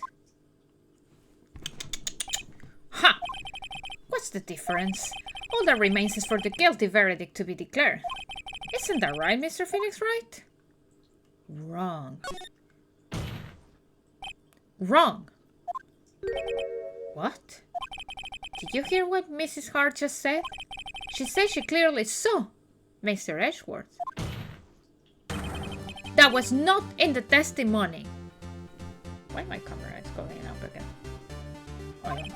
Ha! What's the difference? All that remains is for the guilty verdict to be declared. Isn't that right, Mr. Phoenix Wright? Wrong. Wrong. What? Did you hear what Mrs. Hart just said? She said she clearly saw Mr. Edgeworth. That was not in the testimony. Why my camera is going up again? I don't know.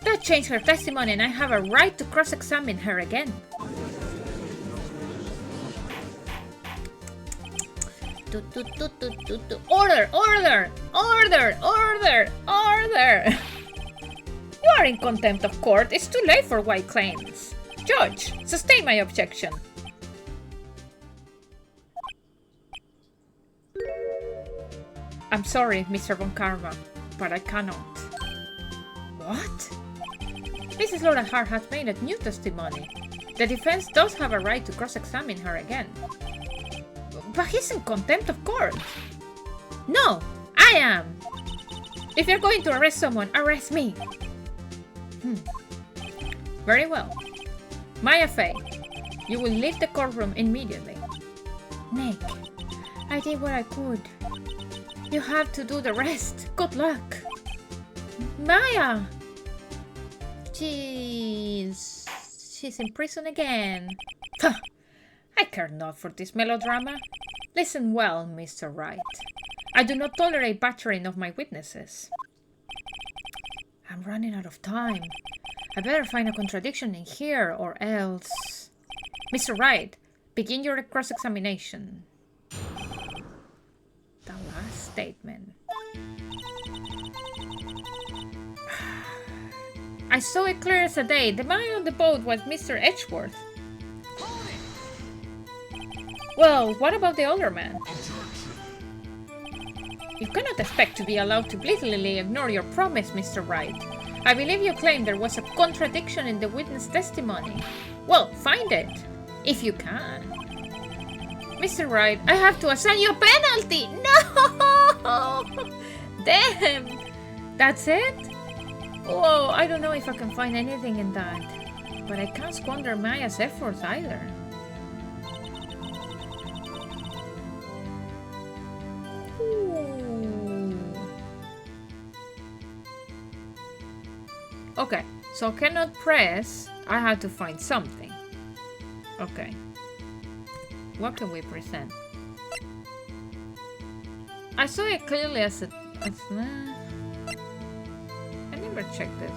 That changed her testimony and I have a right to cross-examine her again. Order! Order! Order! Order! Order! You are in contempt of court. It's too late for white claims. Judge, sustain my objection. I'm sorry, Mr. Von Karma, but I cannot. What? Mrs. Laura Hart has made a new testimony. The defense does have a right to cross-examine her again. But he's in contempt of court. No, I am. If you're going to arrest someone, arrest me. Very well. Maya Fey, you will leave the courtroom immediately. Nick, I did what I could. You have to do the rest. Good luck. Maya! She's in prison again. I care not for this melodrama. Listen well, Mr. Wright. I do not tolerate battering of my witnesses. I'm running out of time. I better find a contradiction in here or else. Mr. Wright, begin your cross-examination. The last statement. I saw it clear as a day. The man on the boat was Mr. Edgeworth. Well, what about the older man? You cannot expect to be allowed to blatantly ignore your promise, Mr. Wright. I believe you claim there was a contradiction in the witness testimony. Well, find it, if you can. Mr. Wright, I have to assign you a penalty! No! Damn! That's it? Oh, I don't know if I can find anything in that. But I can't squander Maya's efforts either. Ooh. Okay, so cannot press. I have to find something. Okay. What can we present? I saw it clearly as I never checked this.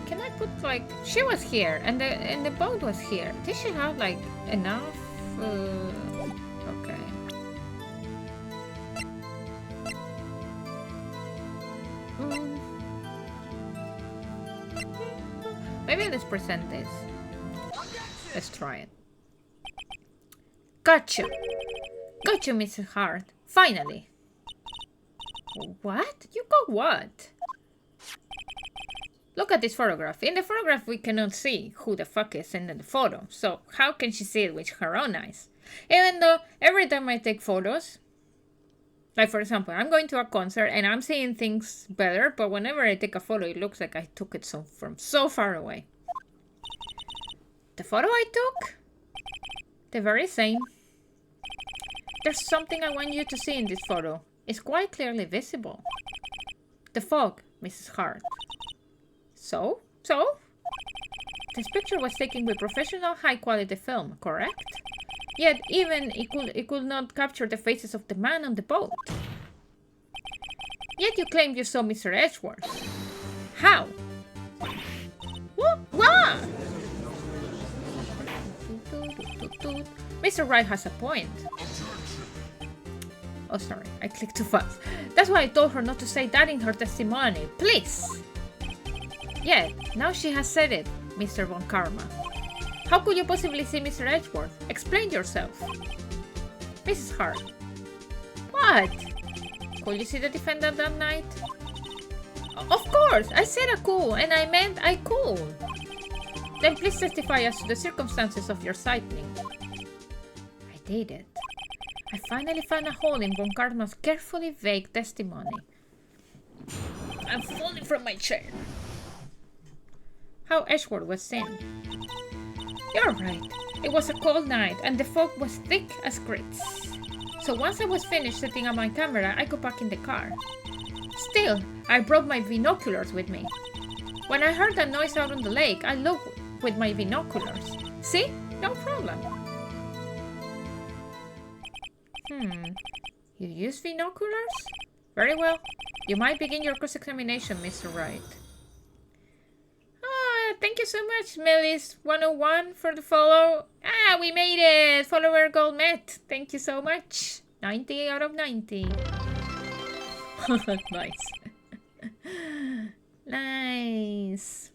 Can I put like she was here and the boat was here? Did she have like enough? Okay. Maybe let's present this. Let's try it. Gotcha! Gotcha, Mrs. Hart. Finally! What? You got what? Look at this photograph. In the photograph we cannot see who the fuck is in the photo. So how can she see it with her own eyes? Even though every time I take photos, like for example, I'm going to a concert and I'm seeing things better, but whenever I take a photo it looks like I took it from so far away. The photo I took? The very same. There's something I want you to see in this photo. It's quite clearly visible. The fog, Mrs. Hart. So? This picture was taken with professional high-quality film, correct? Yet even it could not capture the faces of the man on the boat. Yet you claimed you saw Mr. Edgeworth. How? What? Mr. Wright has a point. Oh, sorry, I clicked too fast. That's why I told her not to say that in her testimony. Please! Yeah, now she has said it, Mr. Von Karma. How could you possibly see Mr. Edgeworth? Explain yourself. Mrs. Hart. What? Could you see the defendant that night? Of course! I said I could, and I meant I could. Then please testify as to the circumstances of your sighting. I did it. I finally found a hole in Von Karma's carefully vague testimony. I'm falling from my chair. How Edgeworth was seen. You're right. It was a cold night and the fog was thick as grits. So once I was finished setting up my camera, I got back in the car. Still, I brought my binoculars with me. When I heard that noise out on the lake, I looked with my binoculars. See? No problem. You use binoculars? Very well. You might begin your cross-examination, Mr. Wright. Thank you so much, Melis101 for the follow. We made it! Follower goal met. Thank you so much. 90 out of 90. Nice. Nice.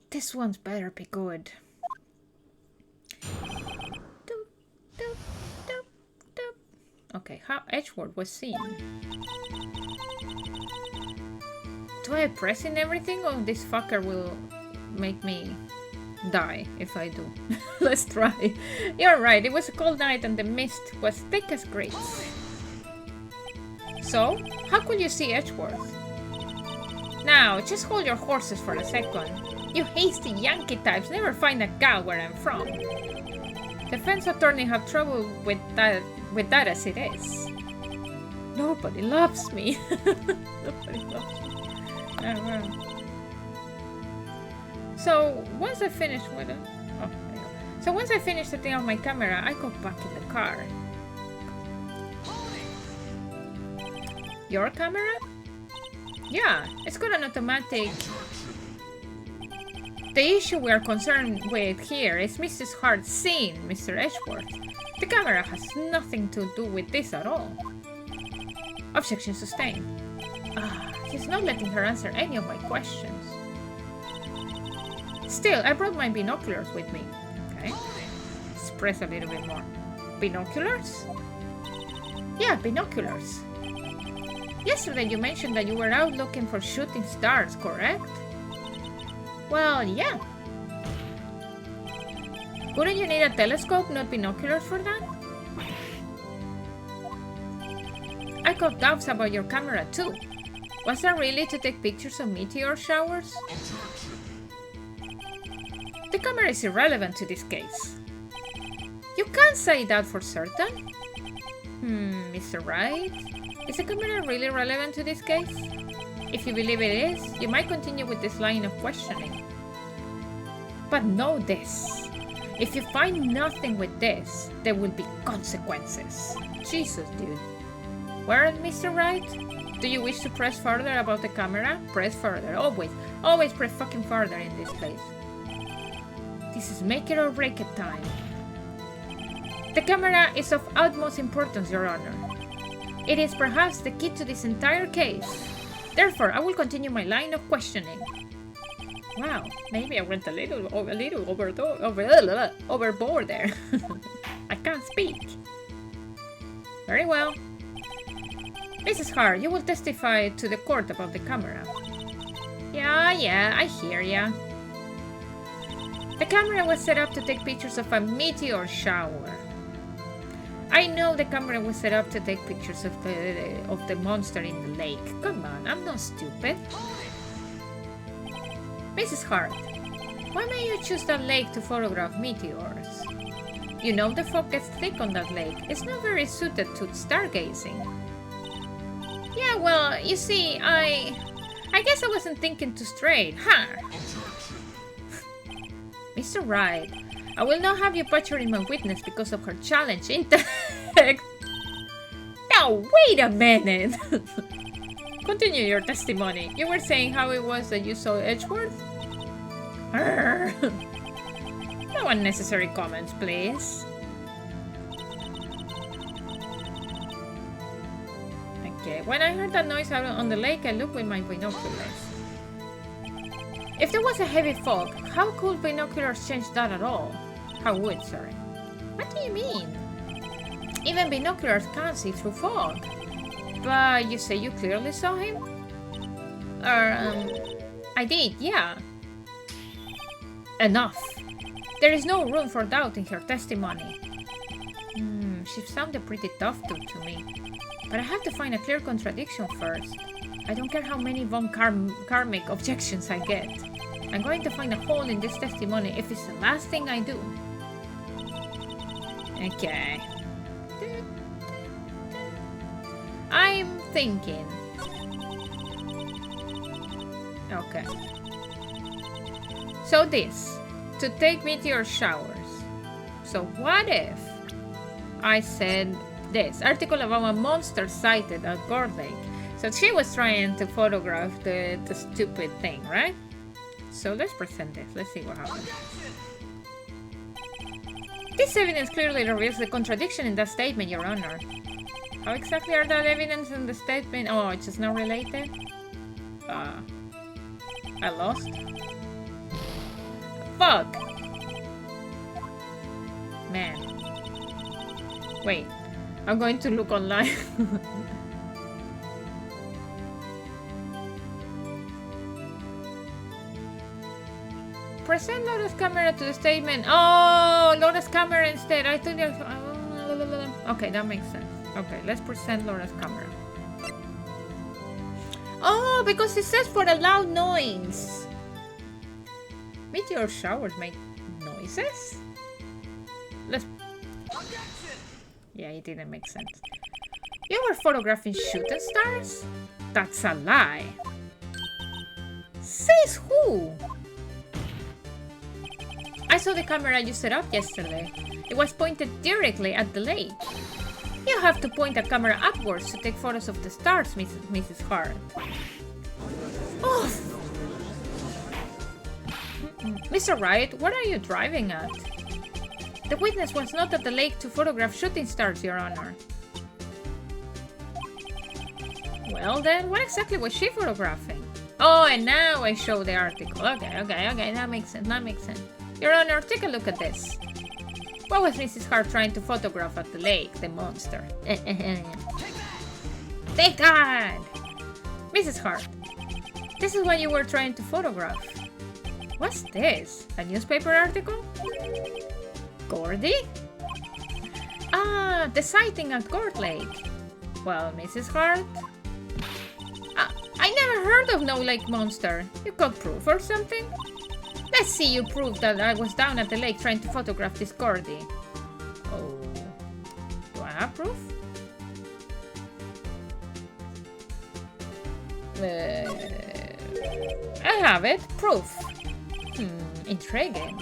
This one's better be good. Okay, how Edgeworth was seen. Do I press in everything or this fucker will make me die if I do? Let's try. You're right, it was a cold night and the mist was thick as grits. So, how could you see Edgeworth? Now, just hold your horses for a second. You hasty Yankee types never find a gal where I'm from. Defense attorney have trouble with that as it is. Nobody loves me. Nobody loves me. Oh, wow. So once I finished with it, so once I finished setting up my camera, I got back in the car. Your camera? Yeah, it's got an automatic. The issue we are concerned with here is Mrs. Hart seeing Mr. Edgeworth. The camera has nothing to do with this at all. Objection sustained. She's not letting her answer any of my questions. Still, I brought my binoculars with me. Okay. Let's press a little bit more. Binoculars? Yeah, binoculars. Yesterday you mentioned that you were out looking for shooting stars, correct? Well, yeah. Wouldn't you need a telescope, not binoculars for that? I got doubts about your camera too. Was that really to take pictures of meteor showers? The camera is irrelevant to this case. You can't say that for certain. Mr. Wright? Is the camera really relevant to this case? If you believe it is, you might continue with this line of questioning. But know this. If you find nothing with this, there will be consequences. Jesus, dude. Well, Mr. Wright? Do you wish to press further about the camera? Press further. Always. Always press fucking further in this place. This is make it or break it time. The camera is of utmost importance, Your Honor. It is perhaps the key to this entire case. Therefore, I will continue my line of questioning. Wow, maybe I went a little overboard there. I can't speak. Very well. Mrs. Hart, you will testify to the court about the camera. Yeah, I hear ya. The camera was set up to take pictures of a meteor shower. I know the camera was set up to take pictures of the monster in the lake. Come on, I'm not stupid. Mrs. Hart, why may you choose that lake to photograph meteors? You know the fog gets thick on that lake. It's not very suited to stargazing. Yeah, well, you see, I guess I wasn't thinking too straight, huh? Mr. Wright, I will not have you butchering my witness because of her challenge intellect. Now, wait a minute. Continue your testimony. You were saying how it was that you saw Edgeworth? No unnecessary comments, please. Okay, when I heard that noise out on the lake, I looked with my binoculars. If there was a heavy fog, how could binoculars change that at all? How would, sorry. What do you mean? Even binoculars can't see through fog. But you say you clearly saw him? I did, yeah. Enough. There is no room for doubt in her testimony. She sounded pretty tough to me. But I have to find a clear contradiction first. I don't care how many von karmic objections I get. I'm going to find a hole in this testimony if it's the last thing I do. Okay. I'm thinking. Okay. So this, to take meteor showers. So what if I said this article about a monster sighted at Gore Lake? So she was trying to photograph the stupid thing, right? So let's present this. Let's see what happens. This evidence clearly reveals the contradiction in that statement, Your Honor. How exactly are that evidence and the statement? Oh, it's just not related? I lost? Fuck! Man. Wait. I'm going to look online. Present Laura's camera to the statement. Oh, Laura's camera instead. I thought you... Okay, that makes sense. Okay, let's present Laura's camera. Oh, because it says for a loud noise. Meteor showers make noises? Let's... Yeah, it didn't make sense. You were photographing shooting stars? That's a lie. Says who? I saw the camera you set up yesterday. It was pointed directly at the lake. You have to point a camera upwards to take photos of the stars, Mrs. Hart. Oh! Mr. Wright, what are you driving at? The witness was not at the lake to photograph shooting stars, Your Honor. Well then, what exactly was she photographing? Oh, and now I show the article. Okay, that makes sense. Your Honor, take a look at this. What was Mrs. Hart trying to photograph at the lake, the monster? Thank God! Mrs. Hart, this is what you were trying to photograph. What's this? A newspaper article? Gordy? Ah, the sighting at Gord Lake. Well, Mrs. Hart? I never heard of no lake monster. You got proof or something? Let's see you prove that I was down at the lake trying to photograph this Gordy. Oh, do I have proof? I have it. Proof. Intriguing.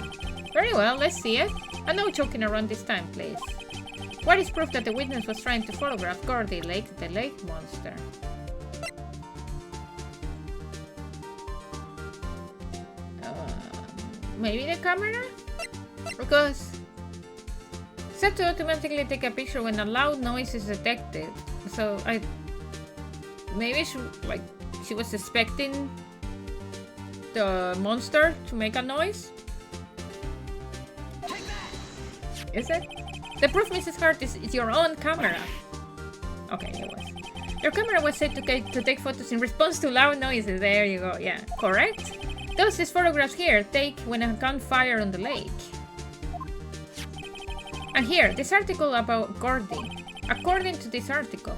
Very well, let's see it. And no joking around this time, please. What is proof that the witness was trying to photograph Gordy Lake, the lake monster? Maybe the camera? Because set to automatically take a picture when a loud noise is detected. So maybe she was expecting the monster to make a noise? Is it? The proof, Mrs. Hart, is your own camera. Okay, it was. Your camera was set to take photos in response to loud noises. There you go. Yeah, correct. These photographs here take when a gunfire on the lake. And here, this article about Gordy. According to this article,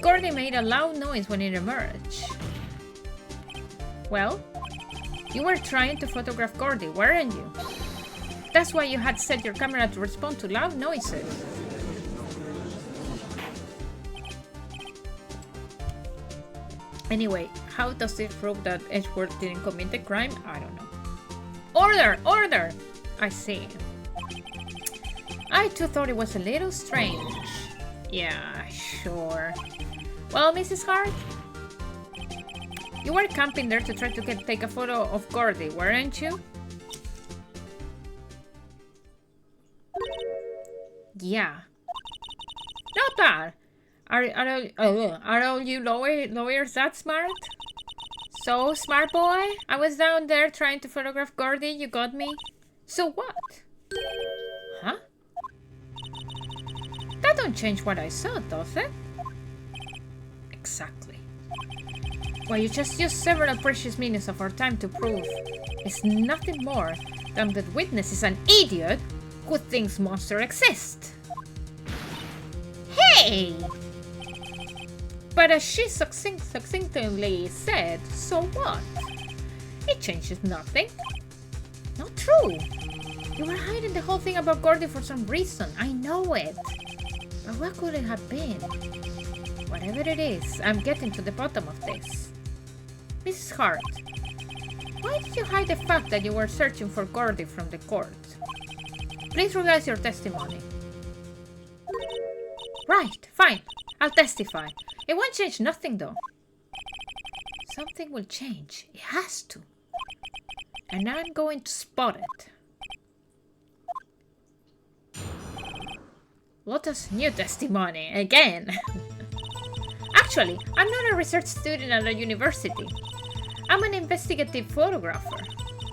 Gordy made a loud noise when it emerged. Well, you were trying to photograph Gordy, weren't you? That's why you had set your camera to respond to loud noises. Anyway, how does this prove that Edgeworth didn't commit the crime? I don't know. Order! Order! I see. I too thought it was a little strange. Yeah, sure. Well, Mrs. Hart? You were camping there to try to take a photo of Gordy, weren't you? Yeah. Not bad. Are all you lawyers that smart? So, smart boy? I was down there trying to photograph Gordy, you got me? So what? Huh? That don't change what I saw, does it? Exactly. What you just used several precious minutes of our time to prove is nothing more than that witness is an idiot who thinks monsters exist. Hey! But as she succinctly said, so what? It changes nothing. Not true. You were hiding the whole thing about Gordy for some reason. I know it. But what could it have been? Whatever it is, I'm getting to the bottom of this. Mrs. Hart, why did you hide the fact that you were searching for Gordy from the court? Please revise your testimony. Right, fine. I'll testify. It won't change nothing, though. Something will change. It has to. And I'm going to spot it. Lotta's new testimony, again. Actually, I'm not a research student at a university. I'm an investigative photographer.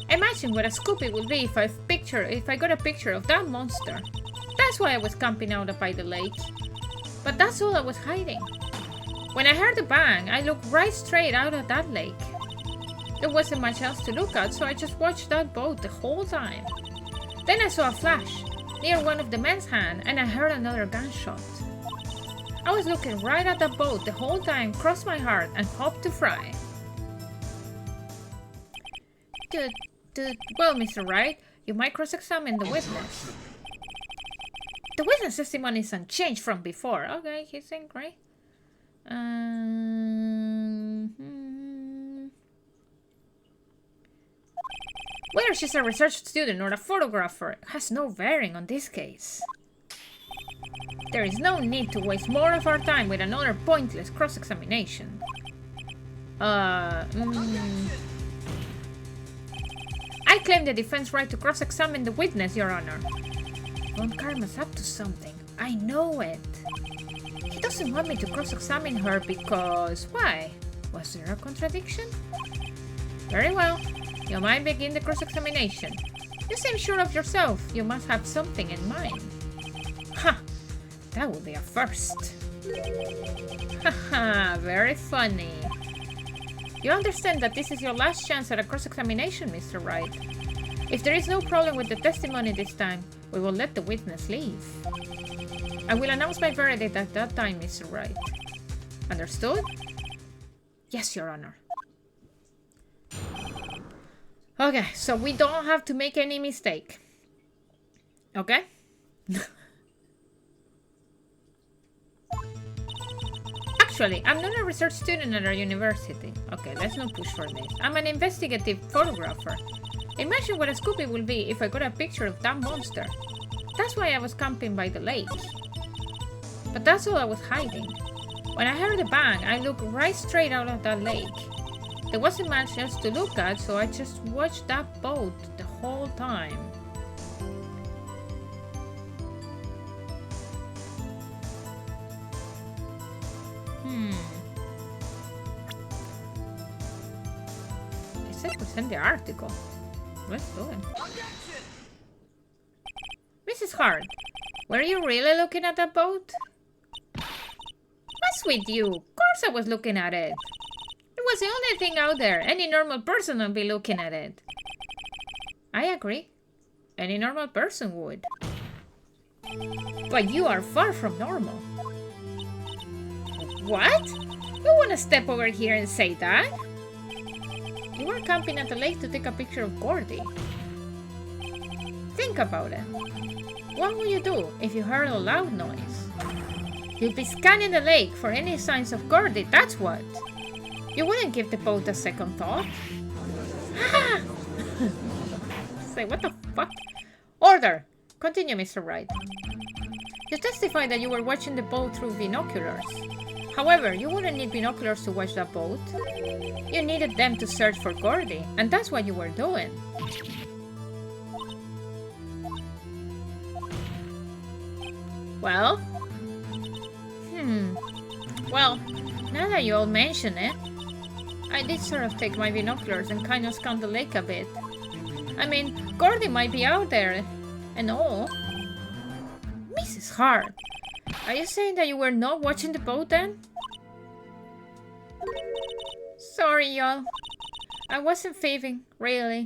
Imagine what a scoop it would be if I got a picture of that monster. That's why I was camping out by the lake. But that's all I was hiding. When I heard the bang, I looked right straight out at that lake. There wasn't much else to look at, so I just watched that boat the whole time. Then I saw a flash near one of the men's hands, and I heard another gunshot. I was looking right at that boat the whole time, crossed my heart, and hoped to fry. Well, Mr. Wright, you might cross-examine the witness. The witness testimony is unchanged from before. Okay, he's saying great. Whether she's a research student or a photographer has no bearing on this case. There is no need to waste more of our time with another pointless cross-examination. I claim the defense right to cross-examine the witness, Your Honor. Von Karma's up to something. I know it. He doesn't want me to cross-examine her because... Why? Was there a contradiction? Very well. You might begin the cross-examination. You seem sure of yourself. You must have something in mind. Ha! That would be a first. Haha, very funny. You understand that this is your last chance at a cross-examination, Mr. Wright. If there is no problem with the testimony this time, we will let the witness leave. I will announce my verdict at that time, Mr. Wright. Understood? Yes, Your Honor. Okay, so we don't have to make any mistake. Okay? Actually, I'm not a research student at our university. Okay, let's not push for this. I'm an investigative photographer. Imagine what a scoop it will be if I got a picture of that monster. That's why I was camping by the lake. But that's all I was hiding. When I heard the bang, I looked right straight out of that lake. There wasn't much else to look at, so I just watched that boat the whole time. They said present the article. Let's do it. Mrs. Hart, were you really looking at that boat? What's with you? Of course I was looking at it. It was the only thing out there. Any normal person would be looking at it. I agree. Any normal person would. But you are far from normal. What? You want to step over here and say that? You were camping at the lake to take a picture of Gordy. Think about it. What would you do if you heard a loud noise? You'd be scanning the lake for any signs of Gordy, that's what. You wouldn't give the boat a second thought. Say, what the fuck? Order! Continue, Mr. Wright. You testified that you were watching the boat through binoculars. However, you wouldn't need binoculars to watch that boat. You needed them to search for Gordy, and that's what you were doing. Well? Well, now that you all mention it, I did sort of take my binoculars and kind of scan the lake a bit. I mean, Gordy might be out there and all. Mrs. Hart, are you saying that you were not watching the boat then? Sorry, y'all. I wasn't thieving, really.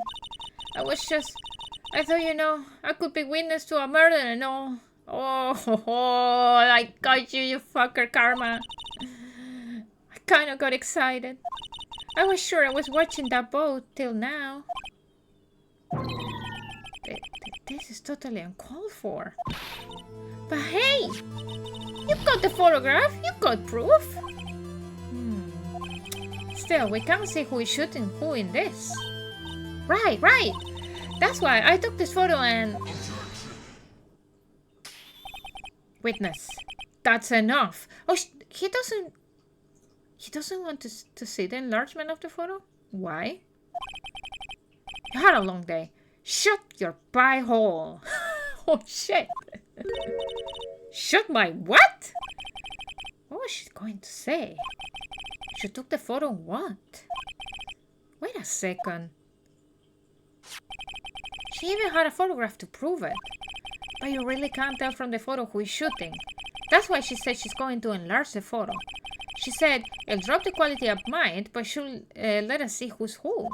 I thought, you know, I could be witness to a murder and all. Oh, I got you, you fucker, Karma. I kind of got excited. I was sure I was watching that boat till now. This is totally uncalled for. But hey, you got the photograph, you got proof. Still, we can't see who is shooting who in this. Right. That's why I took this photo and... Witness, that's enough. Oh, he doesn't want to see the enlargement of the photo? Why? You had a long day. Shut your pie hole. Oh, shit. Shut my what? What was she going to say? She took the photo what? Wait a second. She even had a photograph to prove it. But you really can't tell from the photo who is shooting. That's why she said she's going to enlarge the photo. She said, it'll drop the quality a mite, but she'll let us see who's who.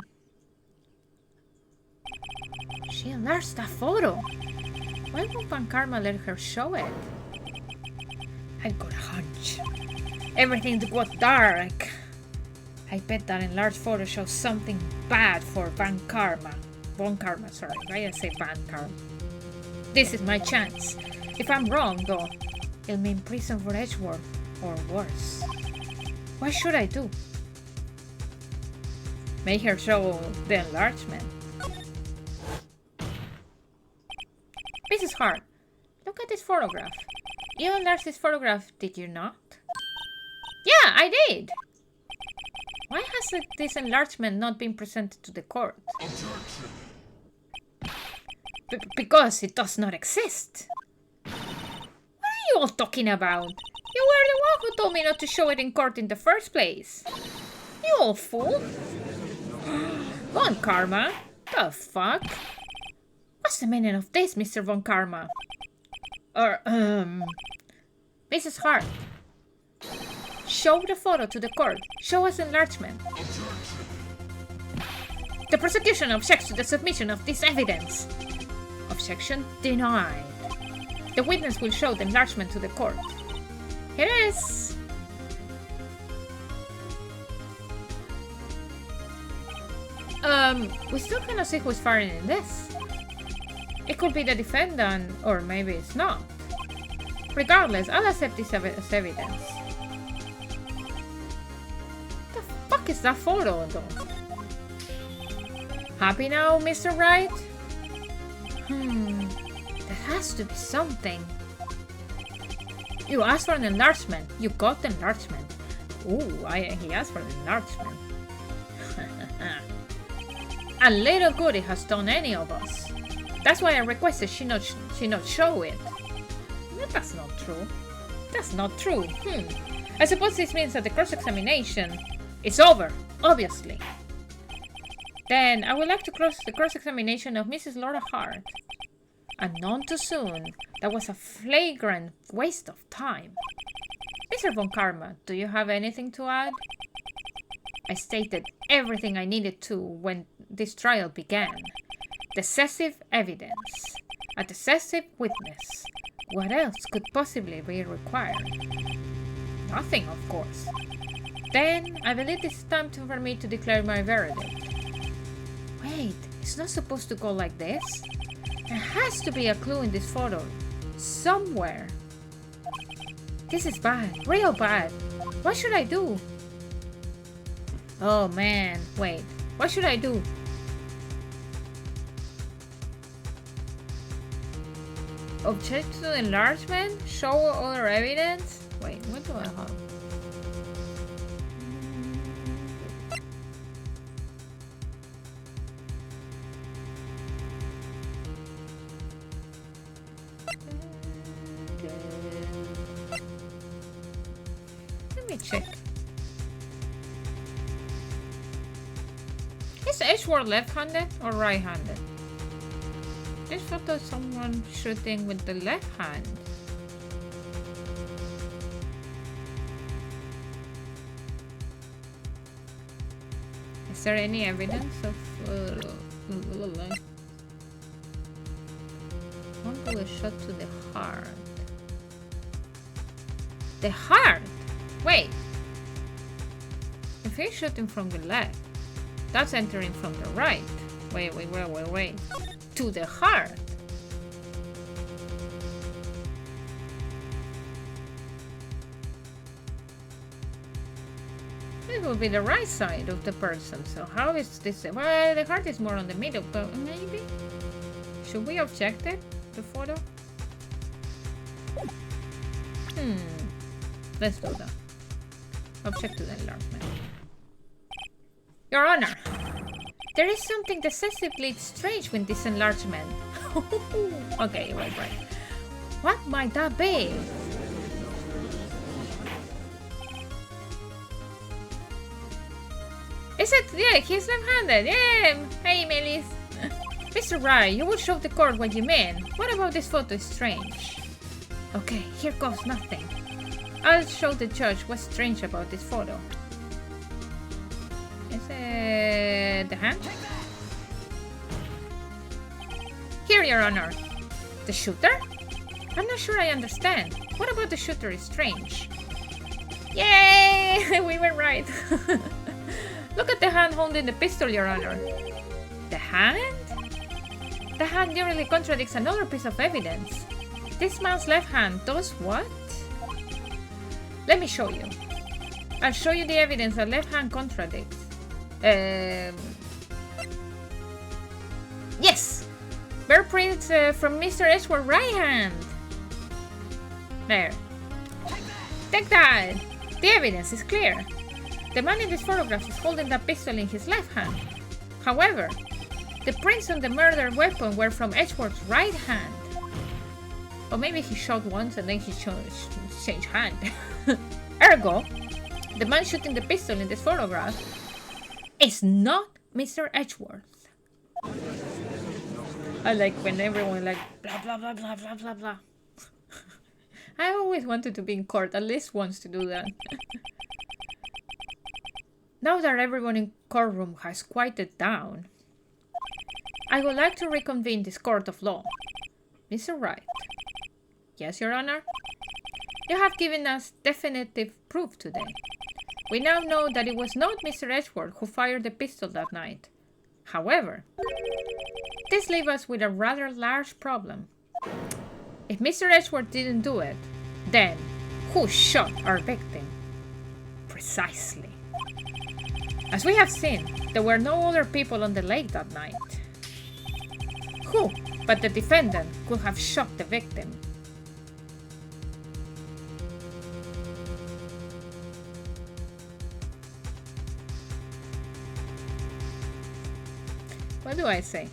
She enlarged that photo. Why won't Van Karma let her show it? I got a hunch. Everything got dark. I bet that enlarged photo shows something bad for Van Karma. Von Karma, sorry. Why I say Van Karma? This is my chance. If I'm wrong, though, it'll mean prison for Edgeworth, or worse. What should I do? Make her show the enlargement. Mrs. Hart, look at this photograph. You enlarged this photograph, did you not? Yeah, I did! Why has this enlargement not been presented to the court? Because it does not exist. What are you all talking about? You were the one who told me not to show it in court in the first place. You old fool. Von Karma? The fuck? What's the meaning of this, Mr. Von Karma? Mrs. Hart. Show the photo to the court. Show us enlargement. The prosecution objects to the submission of this evidence. Objection denied. The witness will show the enlargement to the court. Here it is. We still cannot see who's firing in this. It could be the defendant, or maybe it's not. Regardless, I'll accept this as evidence. The fuck is that photo, though? Happy now, Mr. Wright? There has to be something. You asked for an enlargement. You got the enlargement. Ooh, he asked for an enlargement. A little good it has done any of us. That's why I requested she not show it. That's not true. That's not true. I suppose this means that the cross-examination is over, obviously. Then I would like to close the cross-examination of Mrs. Laura Hart. And none too soon. That was a flagrant waste of time. Mr. Von Karma, do you have anything to add? I stated everything I needed to when this trial began. Decisive evidence. A decisive witness. What else could possibly be required? Nothing, of course. Then, I believe it's time for me to declare my verdict. Wait, it's not supposed to go like this? There has to be a clue in this photo. Somewhere. This is bad. Real bad. What should I do? Oh man, wait. What should I do? Object to enlargement? Show other evidence? Wait, what do I have? Let me check. Is Edgeworth left-handed or right-handed? This photo is someone shooting with the left hand. Is there any evidence of one bullet shot to the heart? The heart? Wait. If he's shooting from the left, that's entering from the right. Wait. To the heart. It will be the right side of the person. So how is this? Well, the heart is more on the middle, but maybe? Should we object it? The photo? Let's do that. Object to the enlargement. Your Honor, there is something decisively strange with this enlargement. Okay, right. What might that be? Is it? Yeah, he's left-handed. Yeah. Hey, Melis. Mr. Wright, you will show the court what you mean. What about this photo is strange? Okay, here goes nothing. I'll show the judge what's strange about this photo. Is it the hand? Here, Your Honor. The shooter? I'm not sure I understand. What about the shooter is strange? Yay! We were right. Look at the hand holding the pistol, Your Honor. The hand? The hand nearly contradicts another piece of evidence. This man's left hand does what? Let me show you. I'll show you the evidence that left hand contradicts. Yes! Bear prints from Mr. Edgeworth's right hand. There. Take that! The evidence is clear. The man in this photograph is holding that pistol in his left hand. However, the prints on the murder weapon were from Edgeworth's right hand. Or maybe he shot once and then he changed hand. Ergo, the man shooting the pistol in this photograph is not Mr. Edgeworth. I like when everyone like blah blah blah blah blah blah blah. I always wanted to be in court, at least once to do that. Now that everyone in courtroom has quieted down, I would like to reconvene this court of law. Mr. Wright. Yes, Your Honor? You have given us definitive proof today. We now know that it was not Mr. Edgeworth who fired the pistol that night. However, this leaves us with a rather large problem. If Mr. Edgeworth didn't do it, then who shot our victim? Precisely. As we have seen, there were no other people on the lake that night. Who but the defendant could have shot the victim? What do I say?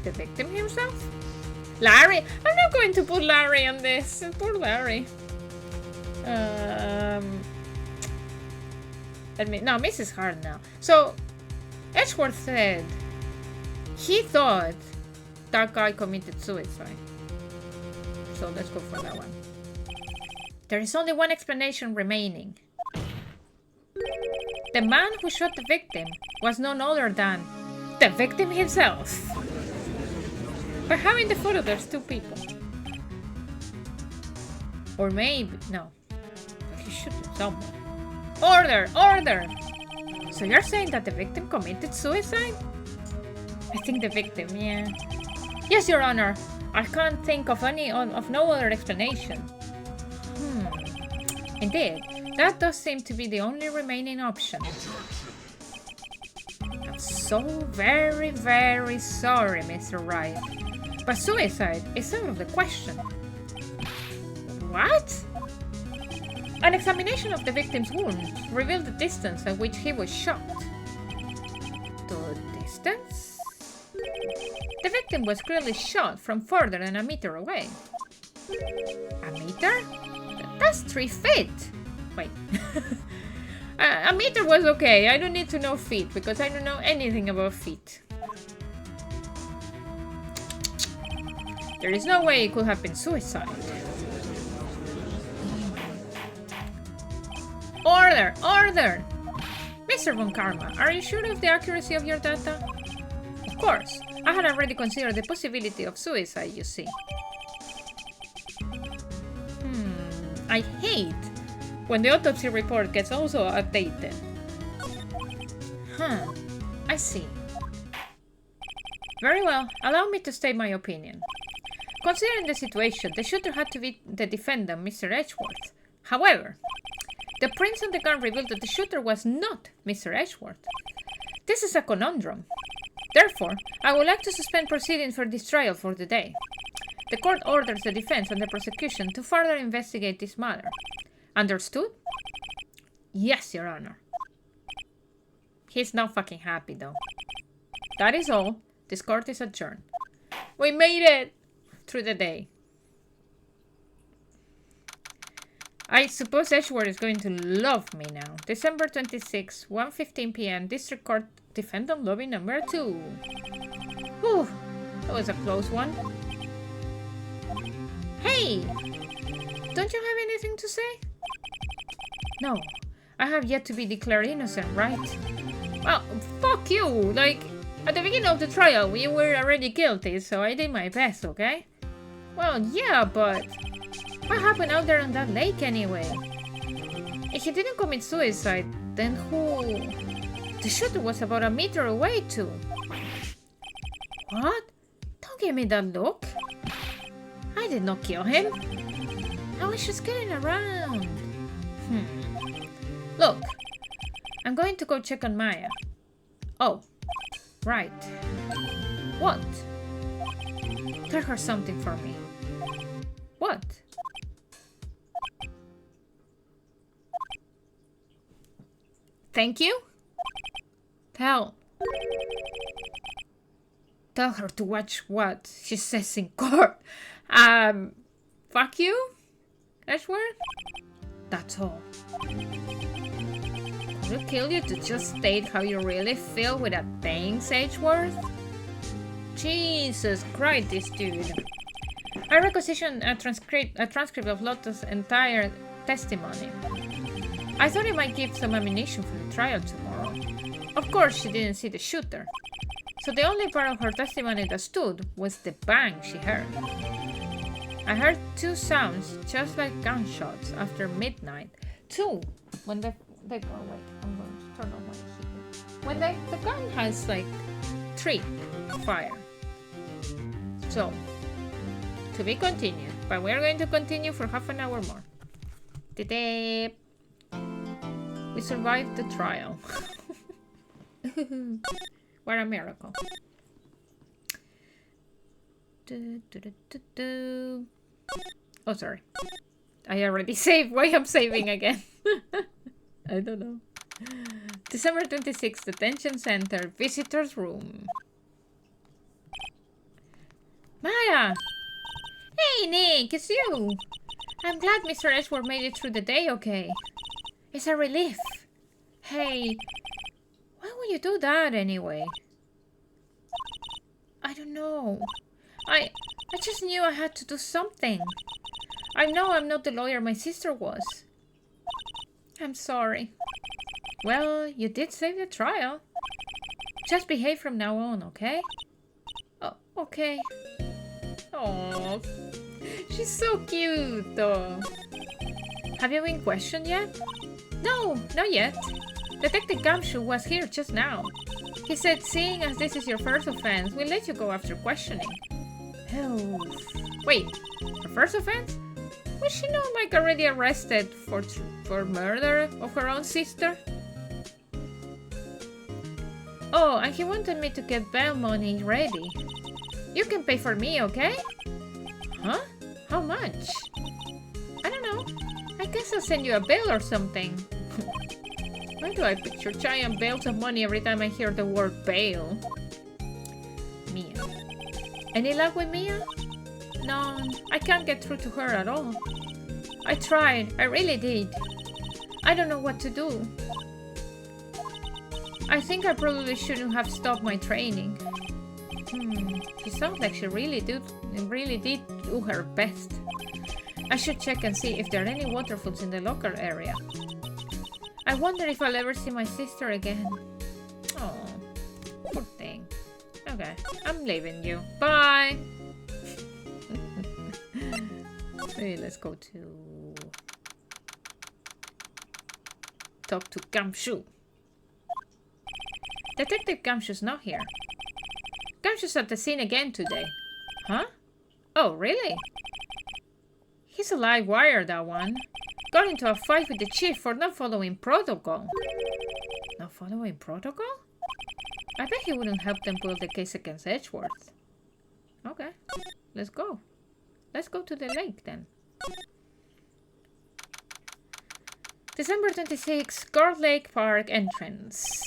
The victim himself? Larry? I'm not going to put Larry on this. Poor Larry. No, Mrs. Hart now. So, Edgeworth said he thought that guy committed suicide. So let's go for that one. There is only one explanation remaining. The man who shot the victim was none other than the victim himself. But how in the photo there's two people? Or maybe... no. He shot someone. Order! Order! So you're saying that the victim committed suicide? I think the victim, yeah. Yes, Your Honor. I can't think of no other explanation. Indeed, that does seem to be the only remaining option. I'm so very, very sorry, Mr. Wright. But suicide is out of the question. What? An examination of the victim's wounds revealed the distance at which he was shot. The distance? The victim was clearly shot from further than a meter away. A meter? That's 3 feet. Wait. A meter was okay. I don't need to know feet because I don't know anything about feet. There is no way it could have been suicide. Order! Order! Mr. Von Karma, are you sure of the accuracy of your data? Of course. I had already considered the possibility of suicide, you see. I hate when the autopsy report gets also updated. I see. Very well, allow me to state my opinion. Considering the situation, the shooter had to be the defendant, Mr. Edgeworth. However, the prints on the gun revealed that the shooter was not Mr. Edgeworth. This is a conundrum. Therefore, I would like to suspend proceedings for this trial for the day. The court orders the defense and the prosecution to further investigate this matter. Understood? Yes, Your Honor. He's not fucking happy, though. That is all. This court is adjourned. We made it through the day. I suppose Edgeworth is going to love me now. December 26, 1:15 p.m. District Court Defendant Lobby number 2. Whew, that was a close one. Hey! Don't you have anything to say? No, I have yet to be declared innocent, right? Well, fuck you! Like, at the beginning of the trial, we were already guilty, so I did my best, okay? Well, yeah, but... what happened out there on that lake anyway? If he didn't commit suicide, then who... The shooter was about a meter away too. What? Don't give me that look. I did not kill him. I was just getting around. Look, I'm going to go check on Maya. Oh, right. What? Tell her something for me. What? Thank you? Tell her to watch what she says in court. Fuck you? Edgeworth? That's all. Will it kill you to just state how you really feel without thanks, Edgeworth? Jesus Christ, this dude. I requisitioned a transcript of Lotta's entire testimony. I thought it might give some ammunition for the trial tomorrow. Of course, she didn't see the shooter. So the only part of her testimony that stood was the bang she heard. I heard 2 sounds just like gunshots after midnight. 2 when they go away. I'm going to turn on my heater. When the gun has like 3 fire. So to be continued, but we're going to continue for half an hour more. Today we survived the trial. What a miracle. Oh, sorry. I already saved. Why I'm saving again? I don't know. December 26th, Detention Center, Visitor's Room. Maya! Hey, Nick, it's you! I'm glad Mr. Edgeworth made it through the day okay. It's a relief. Hey, why would you do that anyway? I don't know. I just knew I had to do something. I know I'm not the lawyer my sister was. I'm sorry. Well, you did save the trial. Just behave from now on, okay? Oh, okay. Oh, she's so cute, though. Have you been questioned yet? No, not yet. Detective Gumshoe was here just now. He said, seeing as this is your first offense, we'll let you go after questioning. Oh. Wait, her first offense? Was she not like already arrested for murder of her own sister? Oh, and he wanted me to get bail money ready. You can pay for me, okay? Huh? How much? I don't know. I guess I'll send you a bill or something. Why do I picture giant bales of money every time I hear the word bail? Mia. Any luck with Mia? No, I can't get through to her at all. I tried, I really did. I don't know what to do. I think I probably shouldn't have stopped my training. She sounds like she really did do her best. I should check and see if there are any waterfalls in the local area. I wonder if I'll ever see my sister again. Oh, poor thing. Okay, I'm leaving you. Bye! Hey, let's go to... talk to Gumshoe. Detective Gumshoe's not here. Gumshoe's at the scene again today. Huh? Oh, really? He's a live wire, that one. Got into a fight with the chief for not following protocol. Not following protocol? I bet he wouldn't help them pull the case against Edgeworth. Okay, let's go. Let's go to the lake then. December 26, Guard Lake Park entrance.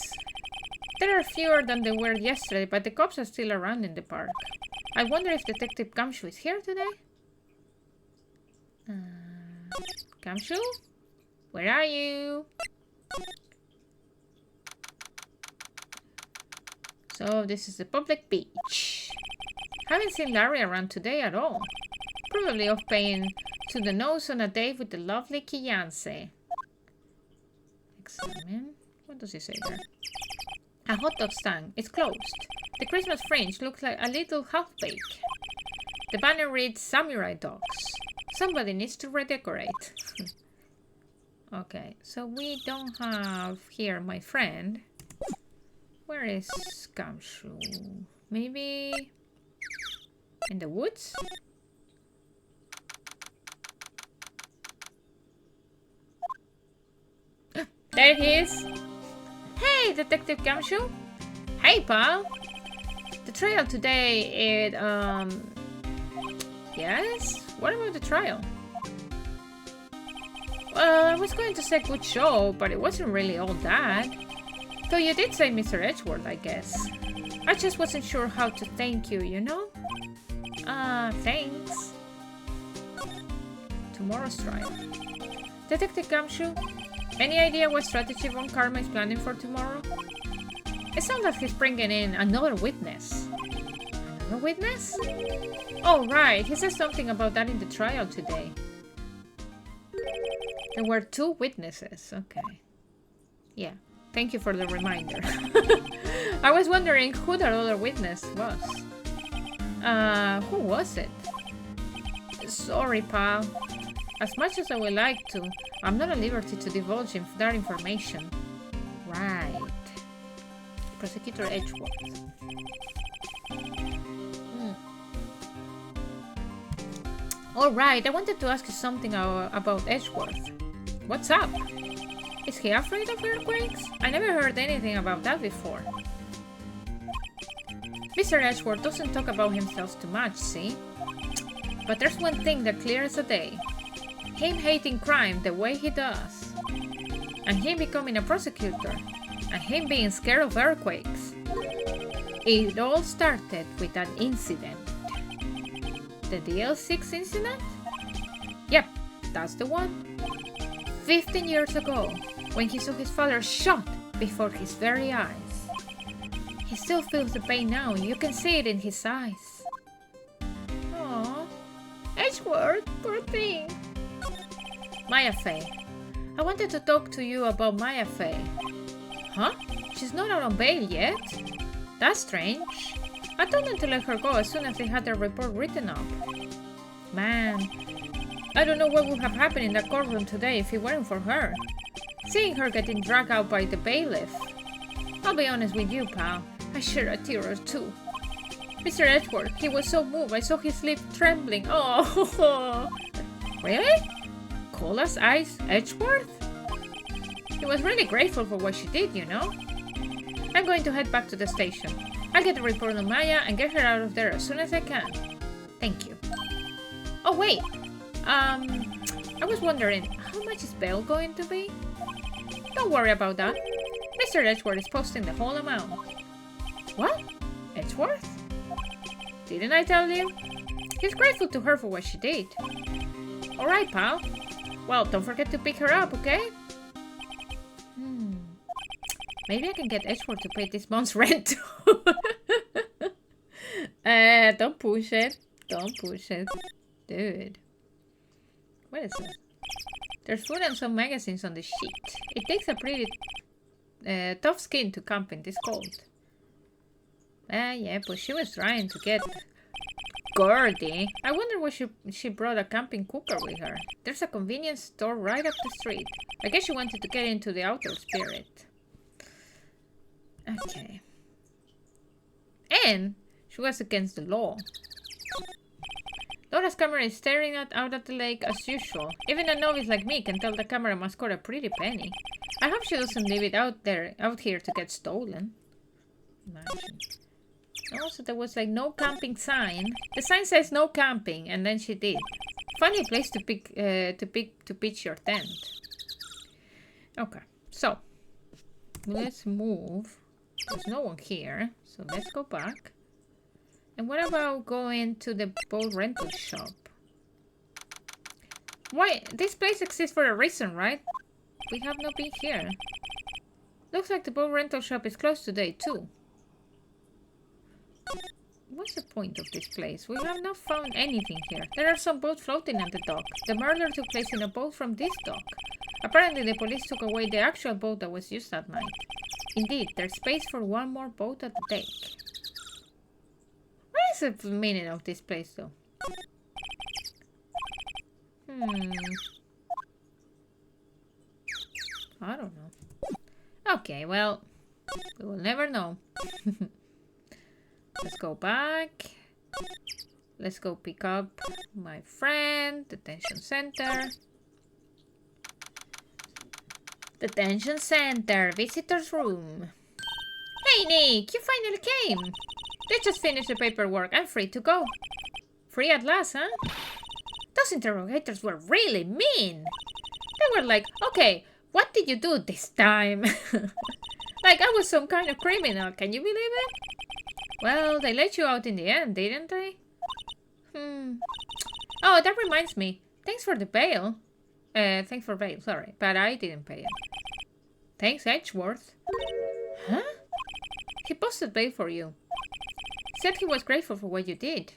There are fewer than there were yesterday, but the cops are still around in the park. I wonder if Detective Gumshoe is here today? Gumshoe? Where are you? So this is the public beach. Haven't seen Larry around today at all. Probably off paying to the nose on a date with the lovely Kiyanse. Examine. What does it say there? A hot dog stand. It's closed. The Christmas fringe looks like a little half-bake. The banner reads Samurai Dogs. Somebody needs to redecorate. Okay, so we don't have here my friend. Where is Gumshoe? Maybe in the woods? There he is. Hey, Detective Gumshoe. Hey, pal. The trial today, yes? What about the trial? Well, I was going to say good show, but it wasn't really all that. Though you did say Mr. Edgeworth, I guess. I just wasn't sure how to thank you, you know? Thanks. Tomorrow's trial. Detective Gumshoe? Any idea what strategy Von Karma is planning for tomorrow? It sounds like he's bringing in another witness. Another witness? Oh, right. He said something about that in the trial today. There were 2 witnesses. Okay. Yeah. Thank you for the reminder. I was wondering who that other witness was. Who was it? Sorry, pal. As much as I would like to, I'm not at liberty to divulge that information. Right. Prosecutor Edgeworth. Alright, I wanted to ask you something about Edgeworth. What's up? Is he afraid of earthquakes? I never heard anything about that before. Mr. Edgeworth doesn't talk about himself too much, see? But there's one thing that clear as a day. Him hating crime the way he does. And him becoming a prosecutor. And him being scared of earthquakes. It all started with that incident. The DL6 incident? Yep, that's the one. 15 years ago, when he saw his father shot before his very eyes. He still feels the pain now, and you can see it in his eyes. Aww. Edgeworth, poor thing. Maya Fey. I wanted to talk to you about Maya Fey. Huh? She's not out on bail yet? That's strange. I told them to let her go as soon as they had their report written up. Man, I don't know what would have happened in that courtroom today if it weren't for her. Seeing her getting dragged out by the bailiff. I'll be honest with you, pal. I shed a tear or two. Mr. Edgeworth, he was so moved. I saw his lip trembling. Oh, really? Cold as ice, Edgeworth? He was really grateful for what she did, you know? I'm going to head back to the station. I'll get a report on Maya and get her out of there as soon as I can. Thank you. Oh, wait. I was wondering, how much is bail going to be? Don't worry about that. Mr. Edgeworth is posting the whole amount. What? Edgeworth? Didn't I tell you? He's grateful to her for what she did. Alright, pal. Well, don't forget to pick her up, okay? Maybe I can get Edgeworth to pay this month's rent. Don't push it. Don't push it. Dude. What is this? There's food and some magazines on the sheet. It takes a pretty tough skin to camp in this cold. Yeah, but she was trying to get Gordy. I wonder why she brought a camping cooker with her. There's a convenience store right up the street. I guess she wanted to get into the outdoor spirit. Okay. And she was against the law. Laura's camera is staring out at the lake as usual. Even a novice like me can tell the camera must score a pretty penny. I hope she doesn't leave it out here to get stolen. Imagine. Also, there was like no camping sign. The sign says no camping, and then she did. Funny place to pitch your tent. Okay, so let's move. There's no one here, so let's go back. And what about going to the boat rental shop? Why? This place exists for a reason, right? We have not been here. Looks like the boat rental shop is closed today, too. What's the point of this place? We have not found anything here. There are some boats floating at the dock. The murder took place in a boat from this dock. Apparently, the police took away the actual boat that was used that night. Indeed, there's space for one more boat at the deck. What is the meaning of this place, though? I don't know. Okay, well, we will never know. Let's go back. Let's go pick up my friend. Detention center. Detention center. Visitor's room. Hey, Nick! You finally came! They just finished the paperwork. I'm free to go. Free at last, huh? Those interrogators were really mean. They were like, okay, what did you do this time? Like I was some kind of criminal. Can you believe it? Well, they let you out in the end, didn't they? Oh, that reminds me. Thanks for the bail. Thanks for bail, sorry, but I didn't pay it. Thanks, Edgeworth. Huh? He posted bail for you. Said he was grateful for what you did.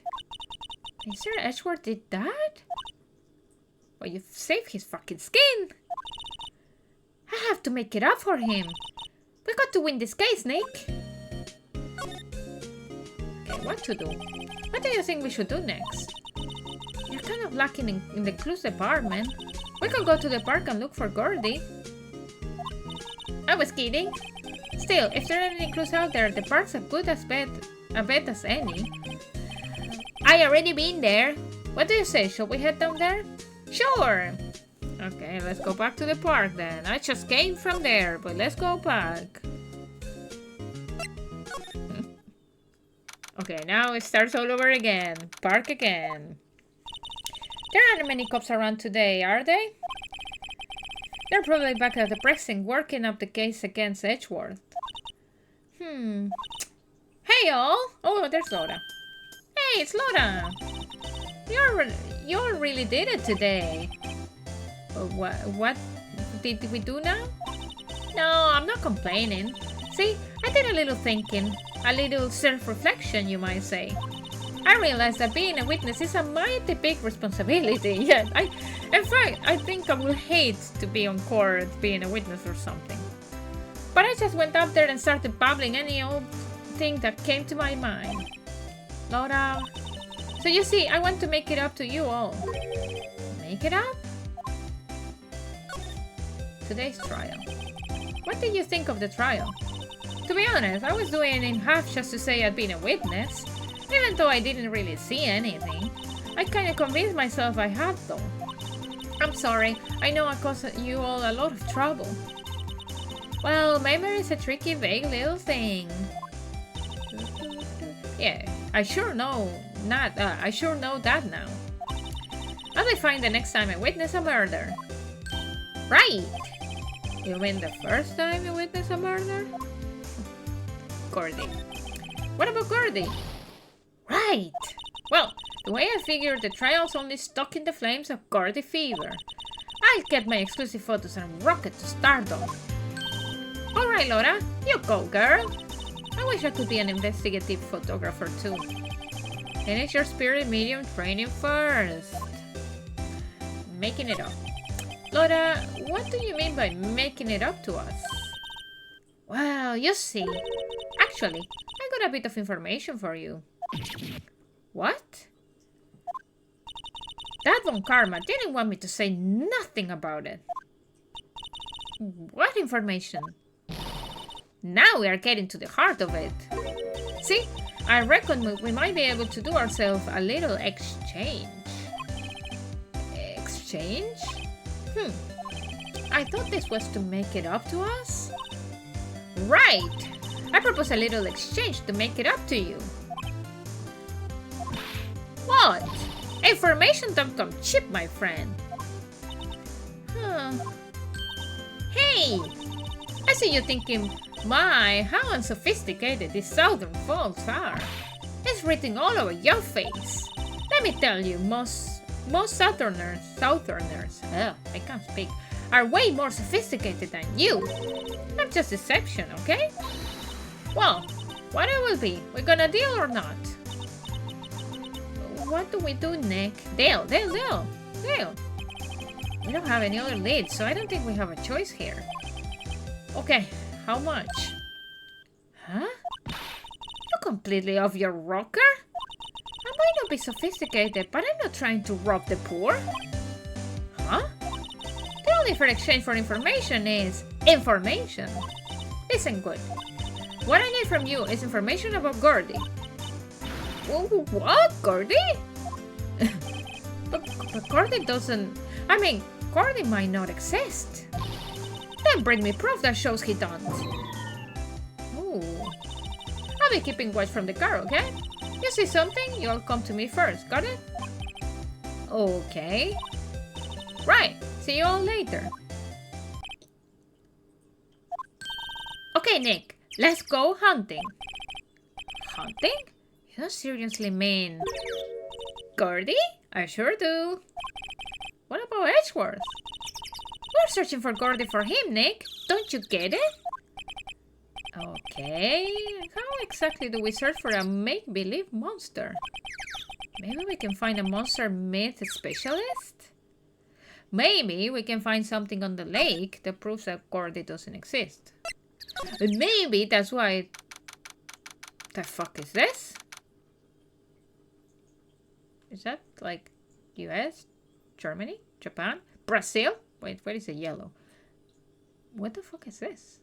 Mr. Edgeworth did that? Well, you've saved his fucking skin. I have to make it up for him. We got to win this case, Nick. Okay, what to do? What do you think we should do next? You're kind of lacking in the clues department. We could go to the park and look for Gordy. I was kidding. Still, if there are any clues out there, the park's as good a bet as any. I already been there. What do you say? Shall we head down there? Sure. Okay, let's go back to the park then. I just came from there, but let's go back. Okay, now it starts all over again. Park again. There aren't many cops around today, are they? They're probably back at the precinct working up the case against Edgeworth. Hey y'all! Oh, there's Laura. Hey, it's Laura! You all really did it today. What did we do now? No, I'm not complaining. See, I did a little thinking. A little self-reflection, you might say. I realized that being a witness is a mighty big responsibility. Yeah, in fact, I think I will hate to be on court being a witness or something. But I just went up there and started babbling any old thing that came to my mind. Laura. So you see, I want to make it up to you all. Make it up? Today's trial. What did you think of the trial? To be honest, I was doing it in half just to say I'd been a witness. Even though I didn't really see anything. I kind of convinced myself I had though. I'm sorry, I know I caused you all a lot of trouble. Well, memory is a tricky, vague little thing. Yeah, I sure know that now. I'll be fine the next time I witness a murder. Right! You mean the first time you witness a murder? Gordy. What about Gordy? Right! Well, the way I figured the trial's only stuck in the flames of Gordy fever. I'll get my exclusive photos and rocket to stardom. Alright, Laura, you go, girl. I wish I could be an investigative photographer too. Finish your spirit medium training first. Making it up. Laura, what do you mean by making it up to us? Well, you see. Actually, I got a bit of information for you. What? That Von Karma didn't want me to say nothing about it. What information? Now we are getting to the heart of it. See, I reckon we might be able to do ourselves a little exchange. Exchange? I thought this was to make it up to us? Right! I propose a little exchange to make it up to you. What? Information don't come cheap, my friend. Hey! I see you thinking, my, how unsophisticated these southern folks are. It's written all over your face. Let me tell you, most southerners, I can't speak, are way more sophisticated than you. I'm just deception, okay? Well, what it will be, we gonna deal or not? What do we do, Nick? Deal. We don't have any other leads, so I don't think we have a choice here. Okay, how much? Huh? You completely off your rocker? I might not be sophisticated, but I'm not trying to rob the poor. Huh? The only fair exchange for information is information. Listen good. What I need from you is information about Gordy. What? Gordy? but Gordy doesn't... I mean, Gordy might not exist. Then bring me proof that shows he don't. Ooh. I'll be keeping watch from the car, okay? You see something? You'll come to me first, got it? Okay. Right, see you all later. Okay, Nick, let's go hunting. Hunting? You don't seriously mean... Gordy? I sure do. What about Edgeworth? We're searching for Gordy for him, Nick. Don't you get it? Okay. How exactly do we search for a make-believe monster? Maybe we can find a monster myth specialist? Maybe we can find something on the lake that proves that Gordy doesn't exist. And maybe that's why... The fuck is this? Is that like US? Germany? Japan? Brazil? Wait, where is the yellow? What the fuck is this?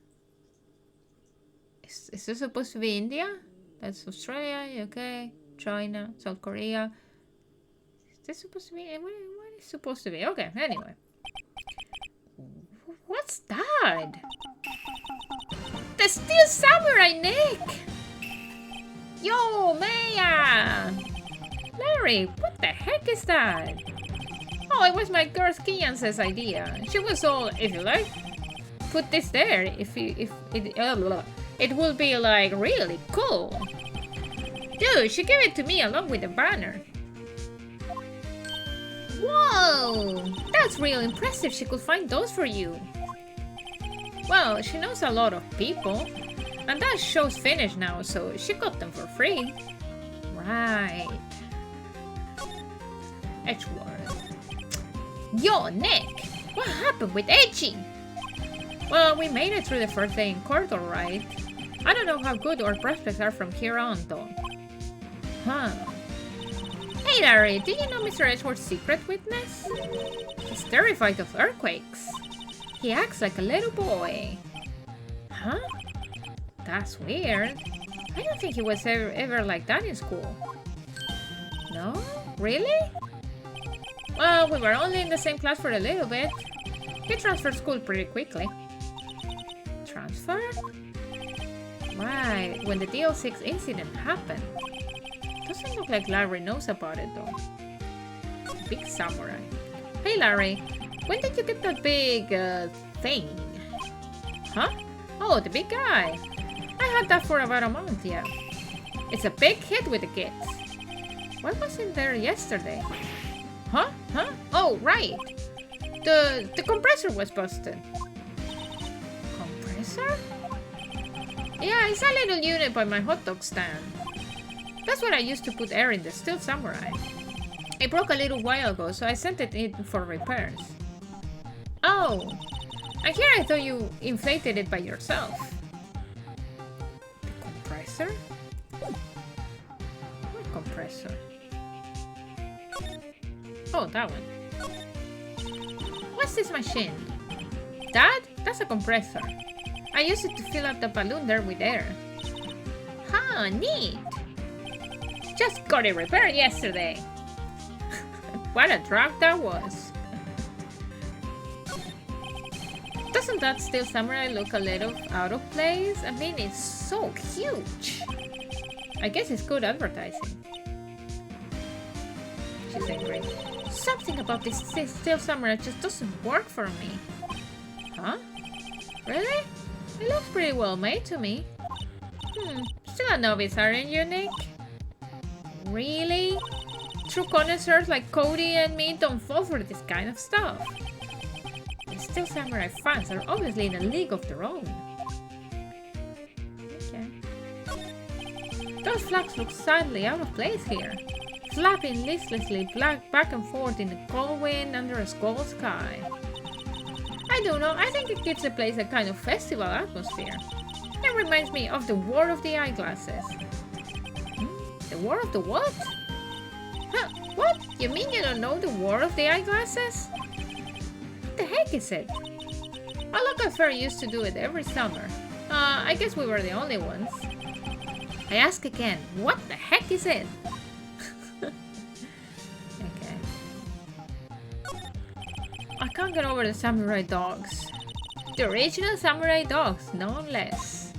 Is this supposed to be India? That's Australia, UK, China, South Korea. Is this supposed to be... What is supposed to be? Okay, anyway. What's that? The Steel Samurai, Nick! Yo, Maya! Larry, what the heck is that? Oh, it was my girl Kian's idea. She was all, if you like, put this there. If it will be like really cool. Dude, she gave it to me along with the banner. Whoa, that's real impressive. She could find those for you. Well, she knows a lot of people, and that show's finished now, so she got them for free. Right. Edgeworth. Yo, Nick! What happened with Edgey? Well, we made it through the first day in court, alright. I don't know how good our prospects are from here on, though. Huh. Hey, Larry, do you know Mr. Edgeworth's secret witness? He's terrified of earthquakes. He acts like a little boy. Huh? That's weird. I don't think he was ever like that in school. No? Really? Well, we were only in the same class for a little bit. He transferred school pretty quickly. Transfer? Right, when the DL6 incident happened. Doesn't look like Larry knows about it though. Big samurai. Hey Larry, when did you get that big thing? Huh? Oh, the big guy. I had that for about a month, yeah. It's a big hit with the kids. Why wasn't there yesterday? Huh? Huh? Oh, right. The compressor was busted. Compressor? Yeah, it's a little unit by my hot dog stand. That's what I used to put air in the Steel Samurai. It broke a little while ago, so I sent it in for repairs. Oh, and here I thought you inflated it by yourself. The compressor? What compressor? Oh, that one. What's this machine? That? That's a compressor. I used it to fill up the balloon there with air. Huh, neat. Just got it repaired yesterday. What a drag that was. Doesn't that Steel Samurai look a little out of place? I mean, it's so huge. I guess it's good advertising. She's angry. Something about this Steel Samurai just doesn't work for me. Huh? Really? It looks pretty well made to me. Still a novice, aren't you, Nick? Really? True connoisseurs like Cody and me don't fall for this kind of stuff. The Steel Samurai fans are obviously in a league of their own. Okay. Those flags look sadly out of place here, flapping listlessly back and forth in the cold wind under a cold sky. I don't know, I think it gives the place a kind of festival atmosphere. It reminds me of the War of the Eyeglasses. The War of the what? Huh, what? You mean you don't know the War of the Eyeglasses? What the heck is it? Our local fair used to do it every summer. I guess we were the only ones. I ask again, what the heck is it? Okay. I can't get over the samurai dogs. The original samurai dogs, no less.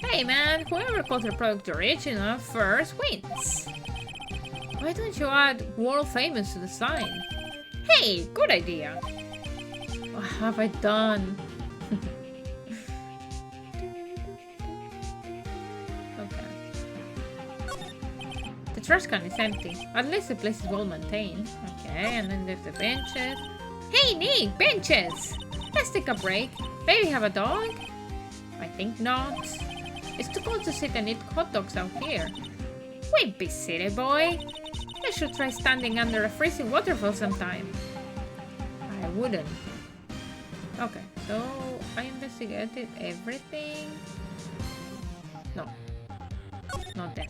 Hey man, whoever calls their product original first wins. Why don't you add world famous to the sign? Hey, good idea. What have I done? Okay. The trash can is empty. At least the place is well maintained. Okay, and then there's the benches. Hey Nick, benches! Let's take a break. Maybe have a dog? I think not. It's too cold to sit and eat hot dogs out here. Wimpy city boy. I should try standing under a freezing waterfall sometime. I wouldn't. Okay, so I investigated everything. No. Not this.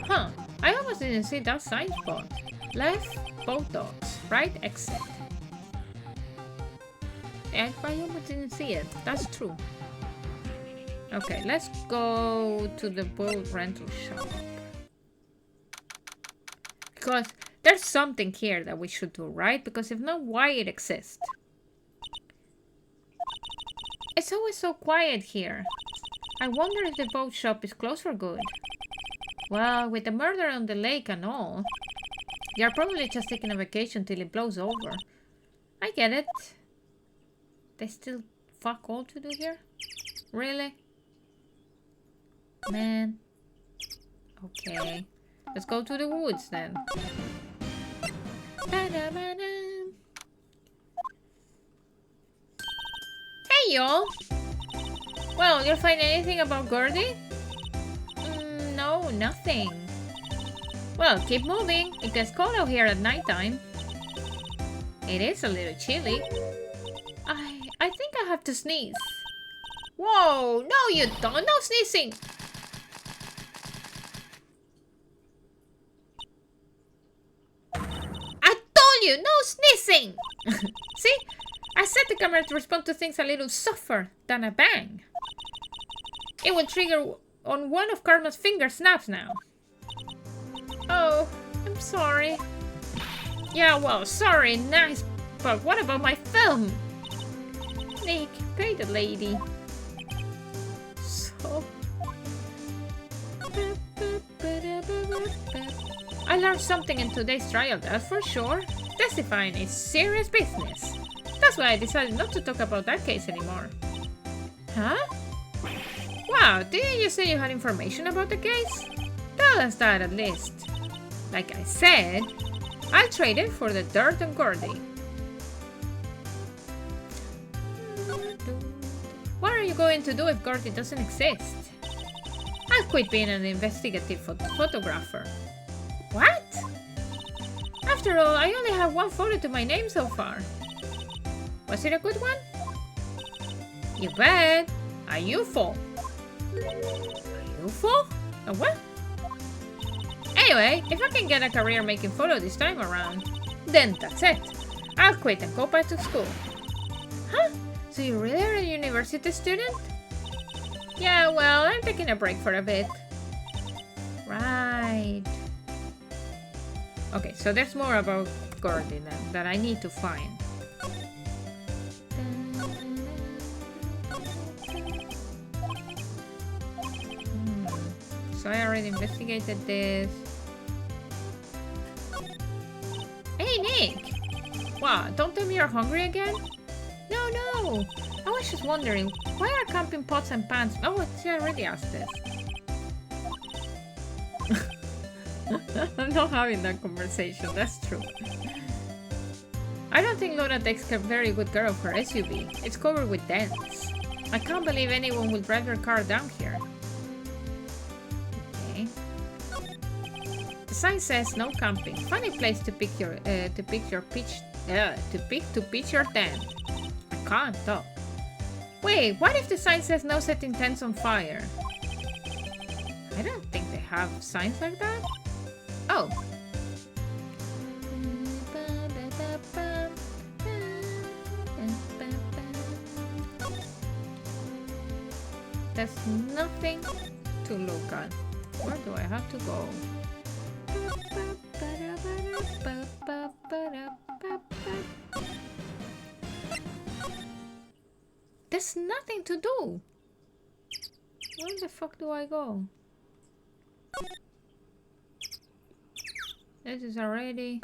Huh. I almost didn't see that sign spot. Left, both dogs. Right, exit. And I almost didn't see it. That's true. Okay, let's go to the boat rental shop. Because there's something here that we should do, right? Because if not, why it exists? It's always so quiet here. I wonder if the boat shop is closed for good. Well, with the murder on the lake and all, you're probably just taking a vacation till it blows over. I get it. They still fuck all to do here? Really? Man. Okay. Let's go to the woods then. Hey y'all! Well, you'll find anything about Gordy? No, nothing. Well, keep moving. It gets cold out here at nighttime. It is a little chilly. I think I have to sneeze. Whoa! No, you don't. No sneezing. I told you, no sneezing. See? I set the camera to respond to things a little softer than a bang. It will trigger on one of Karma's finger snaps now. Oh, I'm sorry. Yeah, well, sorry, nice, but what about my film? Nick, pay the lady. So... I learned something in today's trial, that's for sure. Testifying is serious business. That's why I decided not to talk about that case anymore. Huh? Wow, didn't you say you had information about the case? Tell us that at least. Like I said, I'll trade it for the dirt on Gordy. What are you going to do if Gordy doesn't exist? I'll quit being an investigative photographer. What? After all, I only have one photo to my name so far. Was it a good one? You bet. A UFO. A UFO? A what? Anyway, if I can get a career making photos this time around, then that's it. I'll quit and go back to school. Huh? So you really are a university student? Yeah, well, I'm taking a break for a bit. Right. Okay, so there's more about Gordy then that I need to find. So I already investigated this. Hey, Nick! What, don't tell me you're hungry again? No. I was just wondering, why are camping pots and pans... Oh, I already asked this. I'm not having that conversation, that's true. I don't think Laura takes very good care of her SUV. It's covered with dents. I can't believe anyone would drive their car down here. Okay. The sign says no camping. Funny place to pitch your tent. I can't talk. Wait, what if the sign says no setting tents on fire? I don't think they have signs like that. Oh. There's nothing to look at. Where do I have to go? There's nothing to do. Where the fuck do I go? This is already...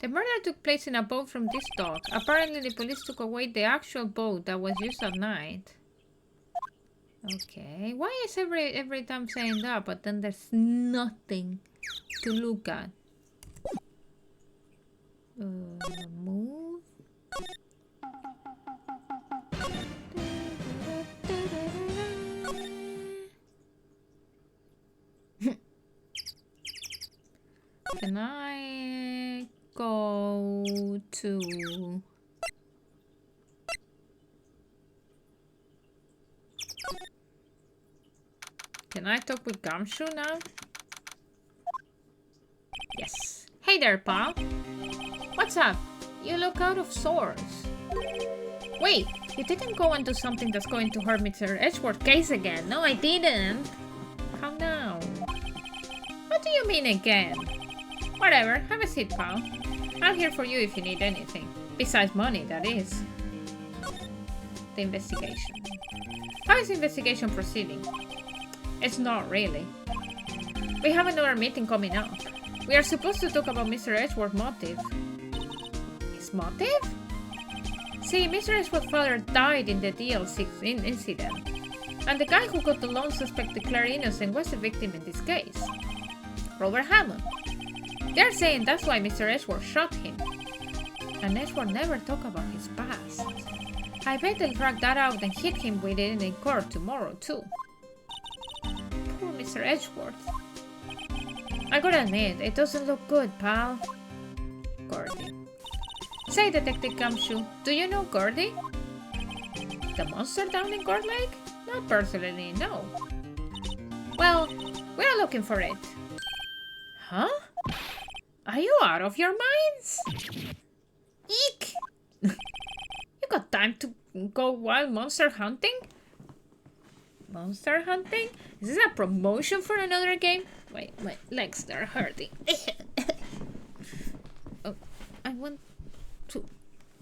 The murder took place in a boat from this dock. Apparently the police took away the actual boat that was used at night. Okay, why is every time saying that, but then there's nothing to look at? go to... Can I talk with Gumshoe now? Yes. Hey there, pal. What's up? You look out of sorts. Wait, you didn't go and do something that's going to hurt Mr. Edgeworth's case again. No, I didn't. Calm down. What do you mean again? Whatever, have a seat, pal. I'm here for you if you need anything. Besides money, that is. The investigation. How is the investigation proceeding? It's not really. We have another meeting coming up. We are supposed to talk about Mr. Edgeworth's motive. His motive? See, Mr. Edgeworth's father died in the DL6 incident. And the guy who got the lone suspect declared innocent was the victim in this case. Robert Hammond. They're saying that's why Mr. Edgeworth shot him. And Edgeworth never talked about his past. I bet they'll drag that out and hit him with it in court tomorrow, too. Poor Mr. Edgeworth. I gotta admit, it doesn't look good, pal. Gordy. Say, Detective Gumshoe, do you know Gordy? The monster down in Court Lake? Not personally, no. Well, we're looking for it. Huh? Are you out of your minds? Eek! You got time to go wild monster hunting? Monster hunting? Is this a promotion for another game? Wait, my legs are hurting. Oh, I want to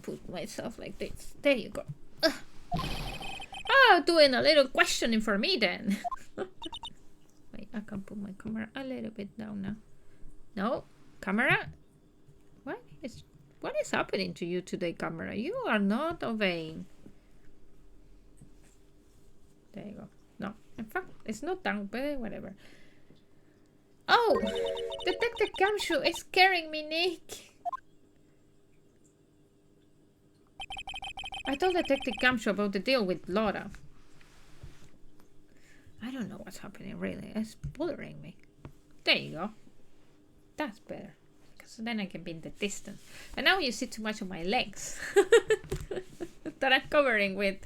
put myself like this. There you go. Oh, doing a little questioning for me then. Wait, I can put my camera a little bit down now. No, camera? What is happening to you today, camera? You are not obeying. There you go. No, in fact, it's not down, but whatever. Oh, Detective Gumshoe is scaring me, Nick. I told Detective Gumshoe about the deal with Laura. I don't know what's happening, really. It's bothering me. There you go. That's better. Because then I can be in the distance. And now you see too much of my legs. That I'm covering with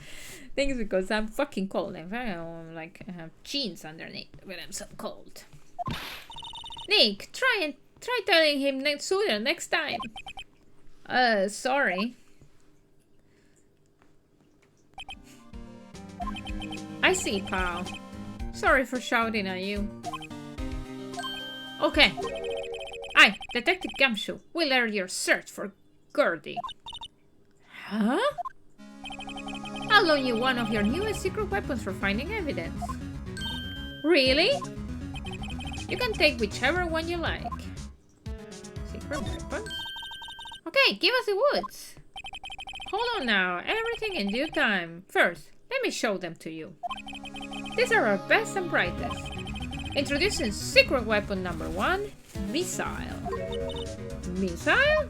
things because I'm fucking cold. In fact, I'm like, I have jeans underneath when I'm so cold. Nick, try telling him sooner next time. Sorry. I see, pal. Sorry for shouting at you. Okay. I, Detective Gumshoe, will air your search for Gordy. Huh? I'll loan you one of your newest secret weapons for finding evidence. Really? You can take whichever one you like. Secret weapons? Okay, give us the woods. Hold on now, everything in due time. First, let me show them to you. These are our best and brightest. Introducing secret weapon number 1, Missile. Missile?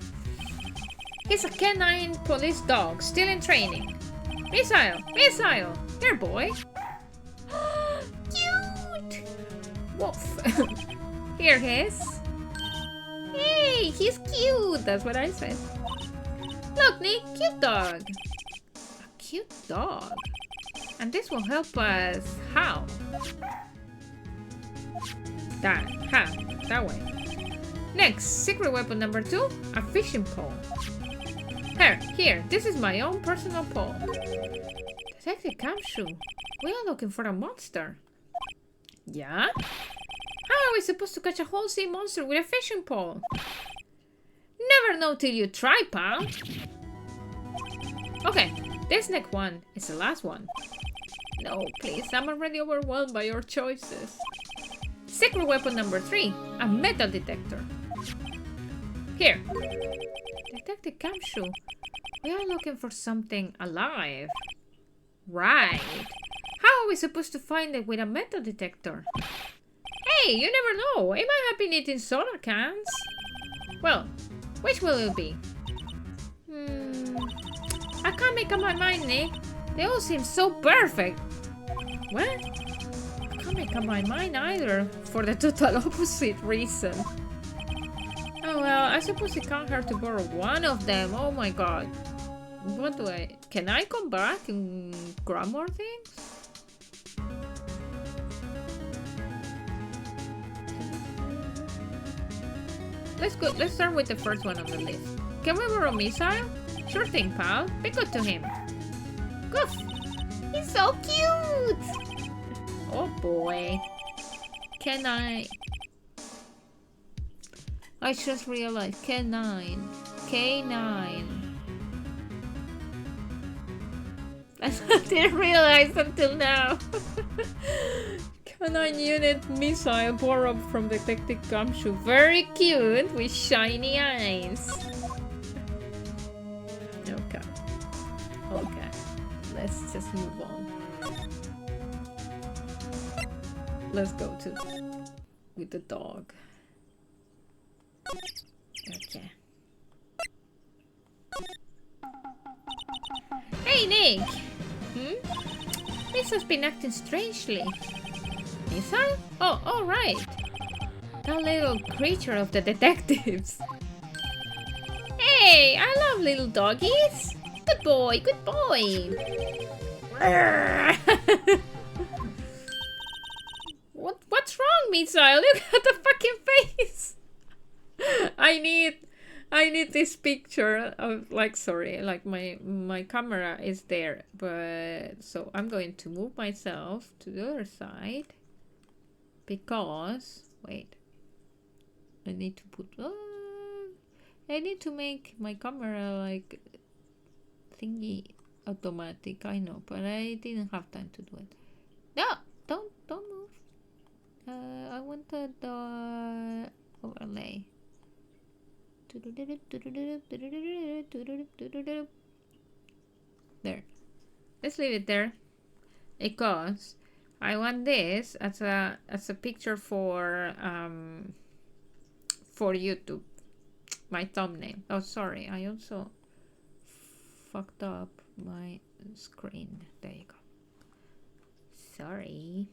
He's a canine police dog, still in training. Missile! Missile! Here, boy! Cute! Woof. Here he is. Hey, he's cute! That's what I said. Look, Nick, cute dog. A cute dog. And this will help us how? That way. Next, secret weapon number 2, a fishing pole. Here, this is my own personal pole. Detective Gumshoe, we are looking for a monster. Yeah? How are we supposed to catch a whole sea monster with a fishing pole? Never know till you try, pal. Okay, this next one is the last one. No, please, I'm already overwhelmed by your choices. Secret weapon number 3, a metal detector. Here. Detective Gumshoe, we are looking for something alive. Right. How are we supposed to find it with a metal detector? Hey, you never know. It might have been eating soda cans. Well, which will it be? I can't make up my mind, Nick. They all seem so perfect. What? I can't make up my mind either, for the total opposite reason. Oh well, I suppose it can't hurt to borrow one of them. Oh my god. What do I... Can I come back and grab more things? Let's go. Let's start with the first one on the list. Can we borrow missile? Sure thing, pal. Be good to him. Goof! He's so cute! Oh boy. Can I... I just realized K9. K9. I didn't realize until now. K9 unit missile borrowed from Detective Gumshoe. Very cute with shiny eyes. Okay. Okay. Let's just move on. Let's go to with the dog. Okay. Hey, Nick! This has been acting strangely. Missile? Oh, all right. That little creature of the detectives. Hey, I love little doggies. Good boy, good boy. What's wrong, Missile? Look at the fucking face. I need this picture of like my camera is there, but so I'm going to move myself to the other side because wait, I need to put I need to make my camera like thingy automatic. I know, but I didn't have time to do it. No, don't move. I wanted the overlay. There. Let's leave it there because I want this as a picture for YouTube, my thumbnail. Oh, sorry, I also fucked up my screen. There you go. Sorry.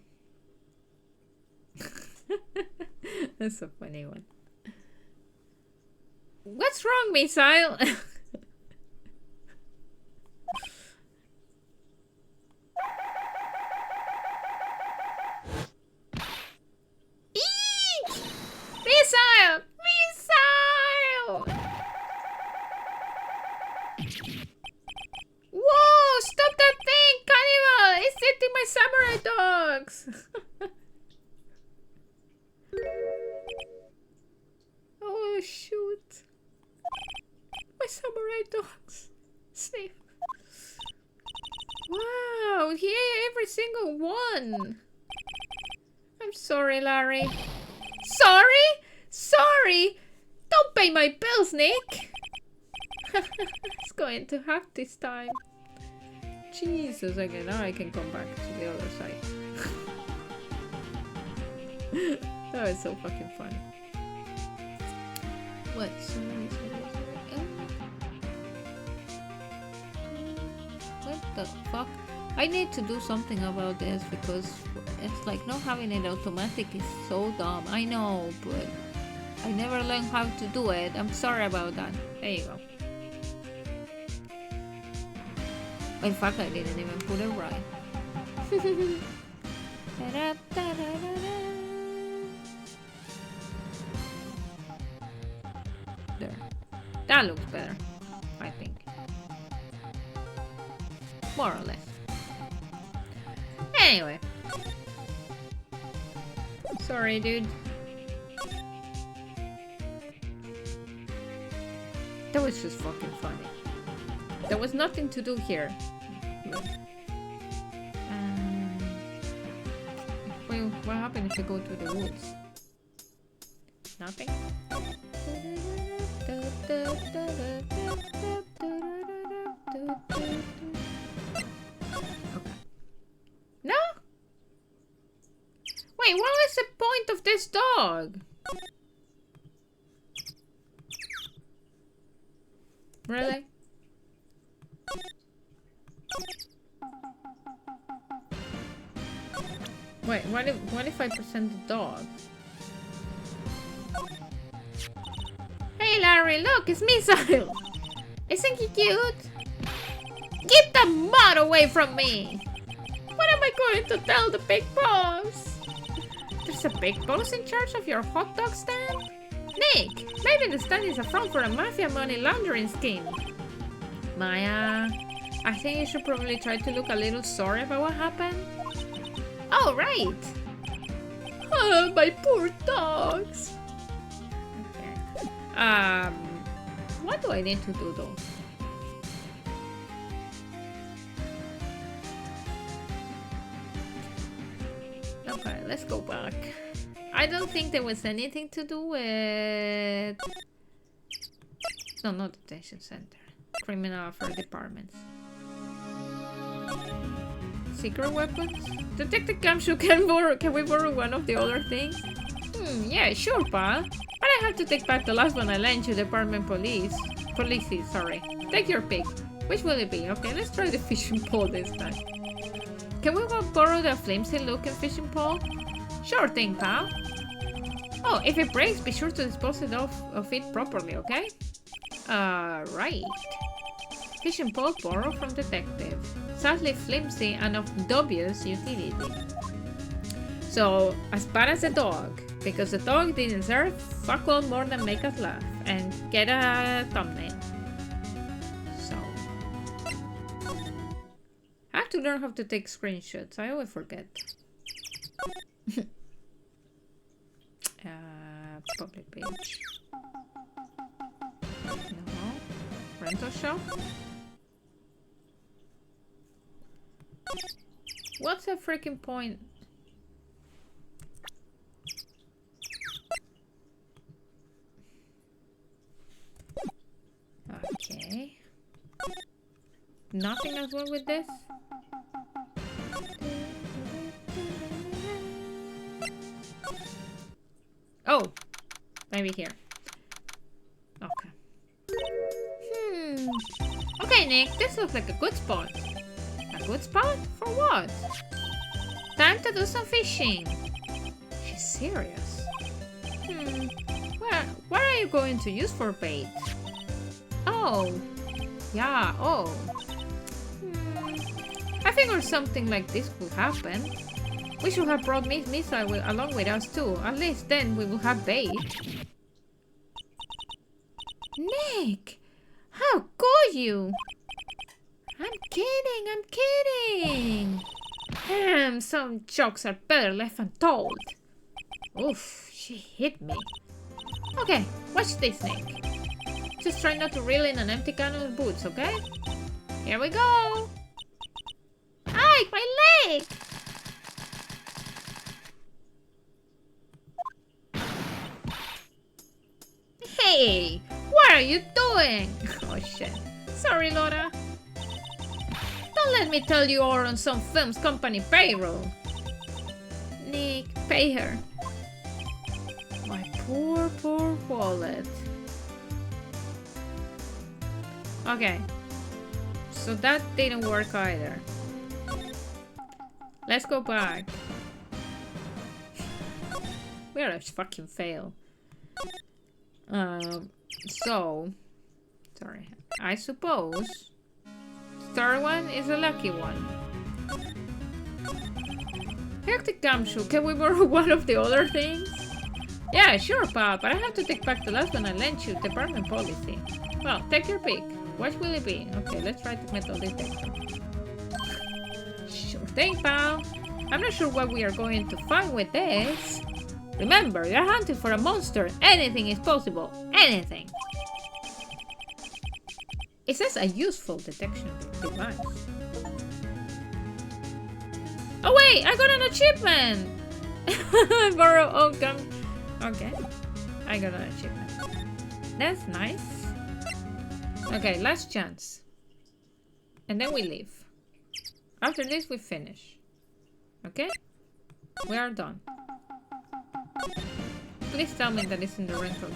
That's a funny one. What's wrong, Missile? Eek! Missile! Missile! Whoa! Stop that thing, cannibal! It's eating my samurai dogs! Oh, shoot. My samurai dogs. Safe. Wow, he ate every single one. I'm sorry, Larry. Sorry? Sorry? Don't pay my bills, Nick. It's going to have this time. Jesus, okay, now I can come back to the other side. That was so fucking funny. What? What the fuck? I need to do something about this because it's like not having it automatic is so dumb. I know, but I never learned how to do it. I'm sorry about that. There you go. In fact, I didn't even put it right. There. That looks better, I think. More or less. Anyway. Sorry, dude. That was just fucking funny. There was nothing to do here. Well, what happened if you go to the woods? Nothing? Okay. No? Wait, what was the point of this dog? Really? Wait, what if I present the dog? Harry, look, it's Missile! Isn't he cute? Keep the mud away from me! What am I going to tell the big boss? There's a big boss in charge of your hot dog stand? Nick, maybe the stand is a front for a mafia money laundering scheme. Maya, I think you should probably try to look a little sorry about what happened. Oh, right! Oh, my poor dogs! Okay. What do I need to do though? Okay, let's go back. I don't think there was anything to do with... No, not detention center. Criminal affairs departments. Secret weapons? Detective Gumshoe, can we borrow one of the other things? Yeah, sure, pal. But I have to take back the last one I lent you, Department Police. Sorry. Take your pick. Which will it be? Okay, let's try the fishing pole this time. Can we borrow the flimsy looking fishing pole? Sure thing, pal. Oh, if it breaks, be sure to dispose of it properly, okay? Right. Fishing pole borrowed from detective. Sadly flimsy and of dubious utility. So, as bad as a dog, because the dog didn't deserve fuck all more than make us laugh and get a thumbnail. So, I have to learn how to take screenshots. I always forget. Public page. No. Rental shop. What's the freaking point? Okay. Nothing as well with this? Oh! Maybe here. Okay. Okay, Nick, this looks like a good spot. A good spot? For what? Time to do some fishing. She's serious. What are you going to use for bait? Oh. Yeah, oh. I figured something like this could happen. We should have brought Miss Missile along with us too. At least then we will have bait. Nick! How could you? I'm kidding! Some jokes are better left untold. Oof, she hit me. Okay, watch this, Nick. Just try not to reel in an empty can of boots, okay? Here we go! Ay, my leg! Hey, what are you doing? Oh shit. Sorry, Laura. Don't let me tell you are on some film's company payroll. Nick, pay her. My poor wallet. Okay. So that didn't work either. Let's go back. We are a fucking fail. So, sorry. I suppose third one is a lucky one. Hectic Gumshoe, can we borrow one of the other things? Yeah, sure, pal, but I have to take back the last one I lent you, Department Policy. Well, take your pick. What will it be? Okay, let's try the metal detector. Sure thing, pal. I'm not sure what we are going to find with this. Remember, you're hunting for a monster. Anything is possible. Anything. It says a useful detection device. Oh wait, I got an achievement! Borrow outcome. Okay. I got an achievement. That's nice. Okay, last chance. And then we leave. After this, we finish. Okay? We are done. Please tell me that it's in the rental.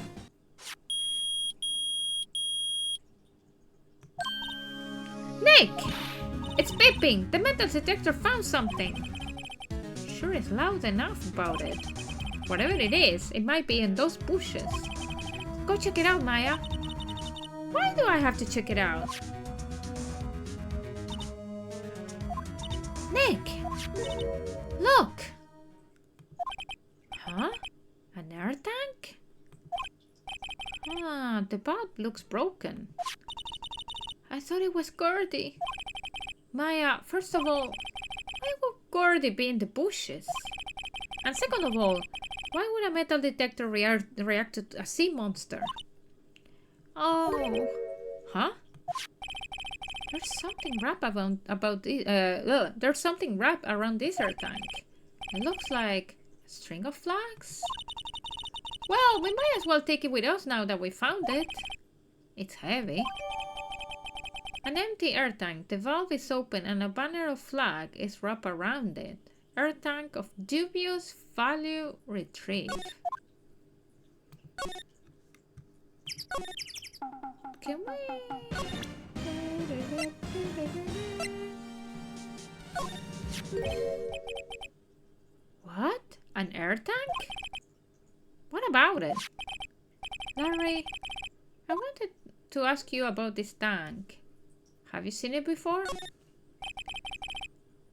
Nick! It's beeping! The metal detector found something! Sure is loud enough about it. Whatever it is, it might be in those bushes. Go check it out, Maya. Why do I have to check it out? Nick! Look! Huh? An air tank? Ah, the valve looks broken. I thought it was Gordy. Maya, first of all, why would Gordy be in the bushes? And second of all, why would a metal detector react to a sea monster? Oh, huh? There's something wrapped there's something wrapped around this air tank. It looks like a string of flags. Well, we might as well take it with us now that we found it. It's heavy. An empty air tank. The valve is open and a banner of flag is wrapped around it. Air tank of dubious value retrieved. Can we... What? An air tank? What about it? Larry, I wanted to ask you about this tank. Have you seen it before?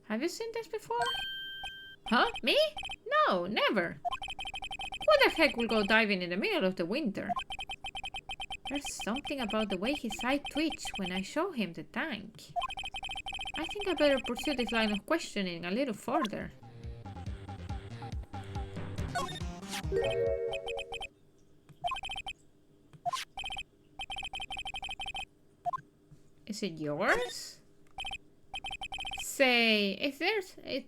Have you seen this before? Huh? Me? No, never. Who the heck will go diving in the middle of the winter? There's something about the way his eye twitched when I show him the tank. I think I better pursue this line of questioning a little further. Is it yours? Say, is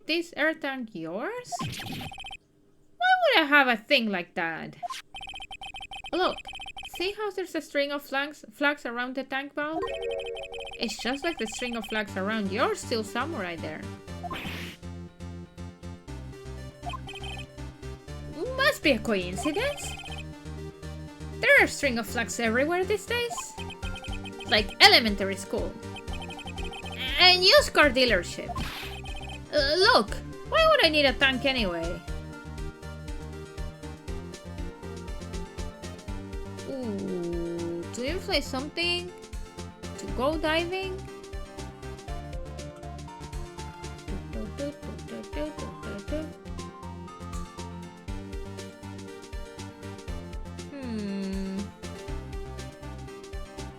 this air tank yours? Why would I have a thing like that? Look, see how there's a string of flags around the tank valve? It's just like the string of flags around your steel samurai there. Must be a coincidence. There are a string of flags everywhere these days. Like elementary school. And used car dealership. Look, why would I need a tank anyway? Ooh, to inflate something? To go diving?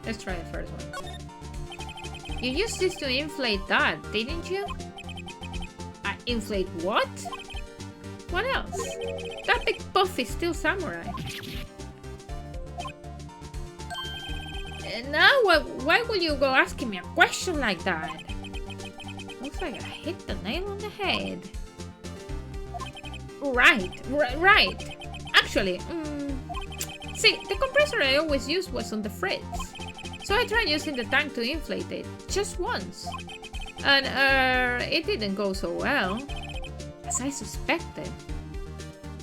Let's try the first one. You used this to inflate that, didn't you? Inflate what? What else? That big puffy steel samurai. Now, why will you go asking me a question like that? Looks like I hit the nail on the head. Right. Actually, see, the compressor I always used was on the fritz. So I tried using the tank to inflate it, just once. And, it didn't go so well, as I suspected.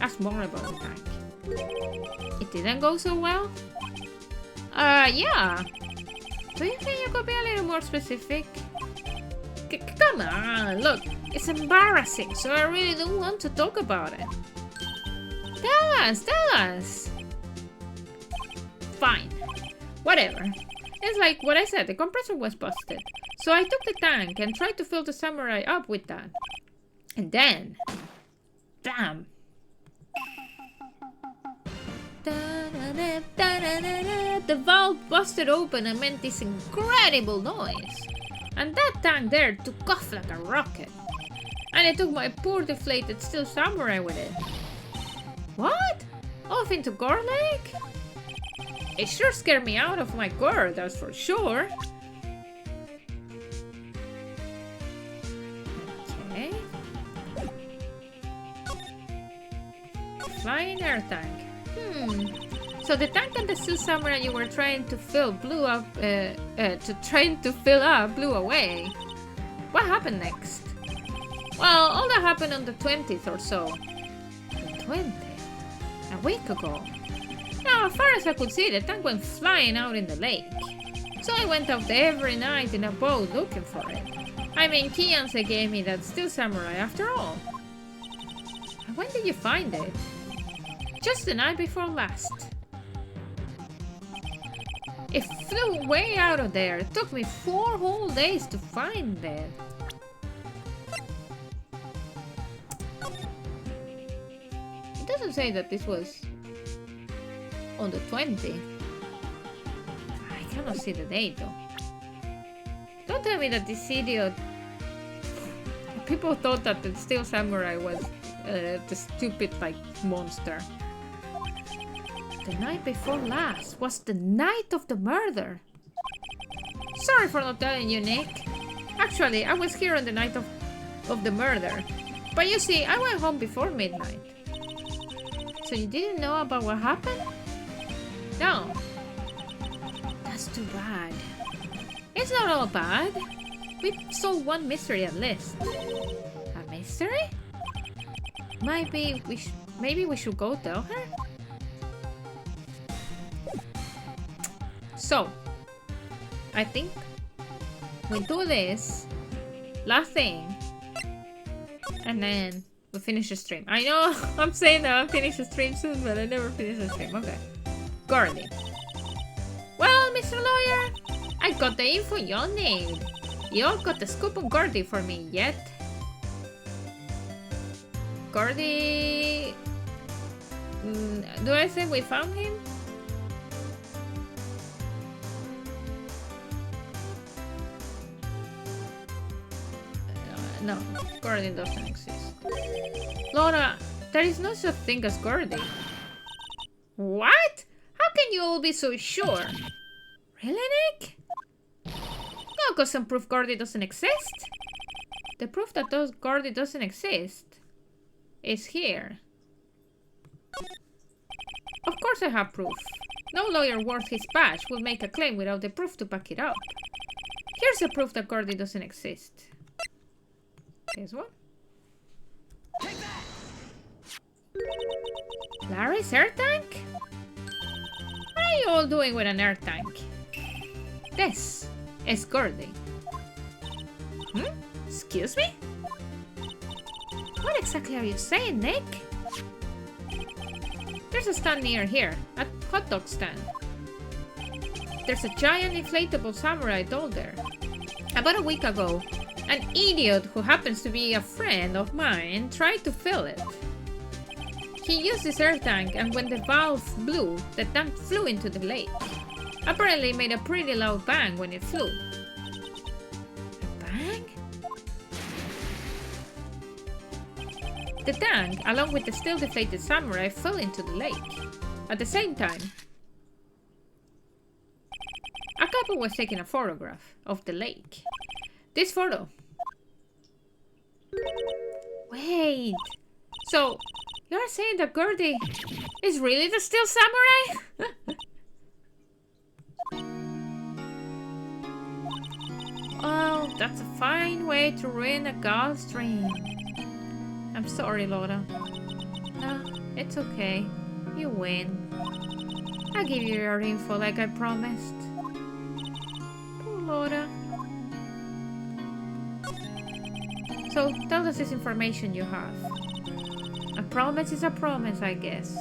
Ask more about the tank. It didn't go so well? Yeah. Do you think you could be a little more specific? Come on, look, it's embarrassing, so I really don't want to talk about it. Tell us. Fine, whatever. It's like what I said, the compressor was busted. So I took the tank and tried to fill the samurai up with that. And then... Damn! The valve busted open and made this incredible noise. And that tank there took off like a rocket. And it took my poor deflated steel samurai with it. What? Off into Gore Lake? It sure scared me out of my gore, that's for sure. Okay. Flying air tank. So the tank and the steel samurai you were trying to fill blew away. What happened next? Well, all that happened on the 20th or so. The 20th? A week ago. Now, as far as I could see, the tank went flying out in the lake. So I went out there every night in a boat looking for it. I mean, Kianse gave me that steel samurai after all. And when did you find it? Just the night before last. It flew way out of there. It took me 4 whole days to find it. It doesn't say that this was on the 20th. I cannot see the date though. Don't tell me that this idiot... People thought that the Steel Samurai was the stupid, like, monster. The night before last was the night of the murder. Sorry for not telling you, Nick. Actually, I was here on the night of the murder. But you see, I went home before midnight. So you didn't know about what happened? No. That's too bad. It's not all bad. We solved one mystery at least. A mystery? Maybe we should go tell her? So, I think we do this last thing, and then we finish the stream. I know I'm saying that I'll finish the stream soon, but I never finish the stream. Okay. Gordy. Well, Mr. Lawyer, I got the info you need. You all got the scoop on Gordy for me yet? Gordy... do I say we found him? No, Gordy doesn't exist. Laura, there is no such thing as Gordy. What? How can you all be so sure? Really, Nick? No, got some proof Gordy doesn't exist. The proof that Gordy doesn't exist is here. Of course I have proof. No lawyer worth his badge will make a claim without the proof to back it up. Here's the proof that Gordy doesn't exist. Guess what? Larry's air tank? What are you all doing with an air tank? This is Gordy. Excuse me? What exactly are you saying, Nick? There's a stand near here, a hot dog stand. There's a giant inflatable samurai doll there. About a week ago, an idiot who happens to be a friend of mine tried to fill it. He used this air tank, and when the valve blew, the tank flew into the lake. Apparently it made a pretty loud bang when it flew. A bang? The tank, along with the still deflated samurai, fell into the lake. At the same time, a couple was taking a photograph of the lake. This photo. Wait, so you're saying that Gordy is really the Steel Samurai? Oh, that's a fine way to ruin a god's dream. I'm sorry, Laura. No, it's okay. You win. I'll give you your info like I promised. Poor Laura. So, tell us this information you have. A promise is a promise, I guess.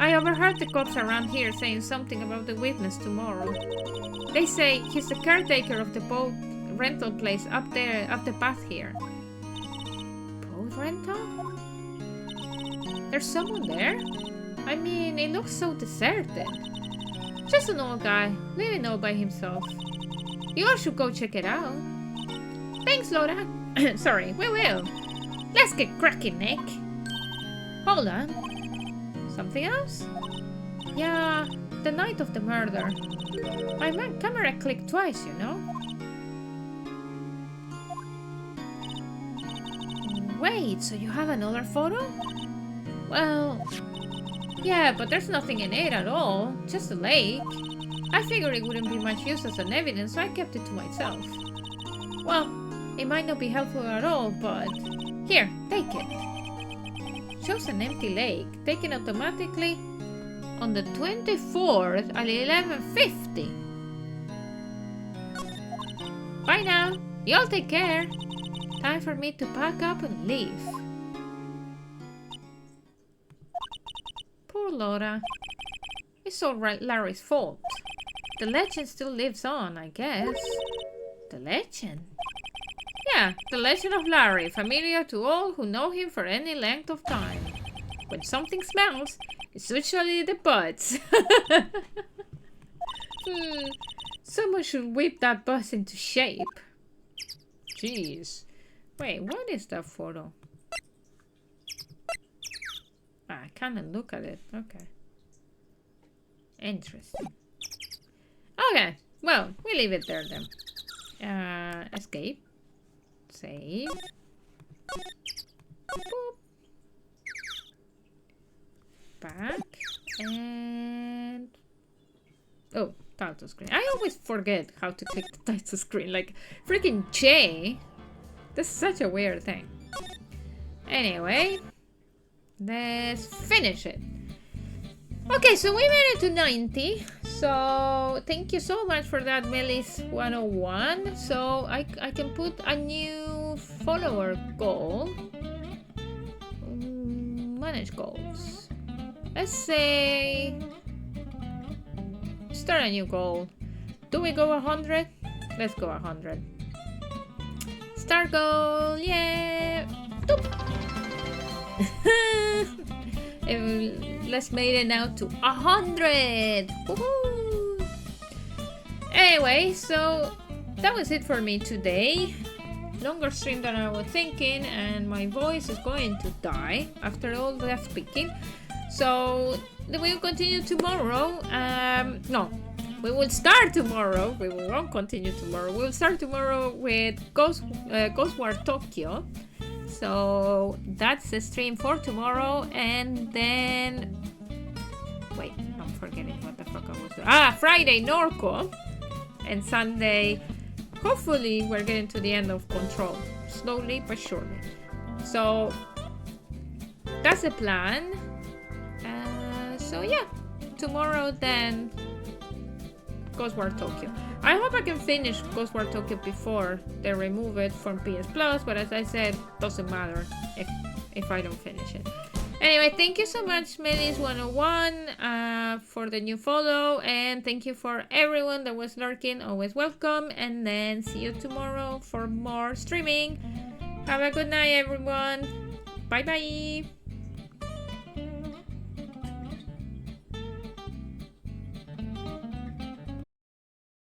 I overheard the cops around here saying something about the witness tomorrow. They say he's the caretaker of the boat rental place up there, up the path here. Boat rental? There's someone there? I mean, it looks so deserted. Just an old guy, living all by himself. You all should go check it out. Thanks, Laura. Sorry, we will. Let's get cracking, Nick. Hold on. Something else? Yeah, the night of the murder. My camera clicked twice, you know? Wait, so you have another photo? Well, yeah, but there's nothing in it at all. Just a lake. I figured it wouldn't be much use as an evidence, so I kept it to myself. Well, it might not be helpful at all, but... Here, take it. Shows an empty lake, taken automatically on the 24th at 11:50. Bye now. Y'all take care. Time for me to pack up and leave. Poor Laura. It's all right, Larry's fault. The legend still lives on, I guess. The legend? Yeah, the legend of Larry, familiar to all who know him for any length of time. When something smells, it's usually the butts. Someone should whip that bus into shape. Jeez. Wait, what is that photo? I can't look at it. Okay. Interesting. Okay, well, we leave it there then. Escape. Save. Boop. Back. And... oh, title screen. I always forget how to click the title screen. Like, freaking J. That's such a weird thing. Anyway. Let's finish it. Okay, so we made it to 90. So thank you so much for that, Melis 101. So I can put a new follower goal. Manage goals. Let's say start a new goal. Do we go 100? Let's go 100. Start goal, yeah. Let's make it now to 100. Woohoo! Anyway, so that was it for me today. Longer stream than I was thinking, and my voice is going to die after all that speaking. So we will continue tomorrow. No, we will start tomorrow. We won't continue tomorrow. We'll start tomorrow with Ghost War Tokyo. So that's the stream for tomorrow, and then wait, I'm forgetting what the fuck I was doing. Friday Norco, and Sunday hopefully we're getting to the end of Control, slowly but surely. So that's the plan. So yeah, tomorrow then Ghost War Tokyo. I hope I can finish Ghost War Tokyo before they remove it from PS Plus, but as I said, doesn't matter if I don't finish it. Anyway, thank you so much, Melis101, for the new follow, and thank you for everyone that was lurking. Always welcome, and then see you tomorrow for more streaming. Have a good night, everyone. Bye bye.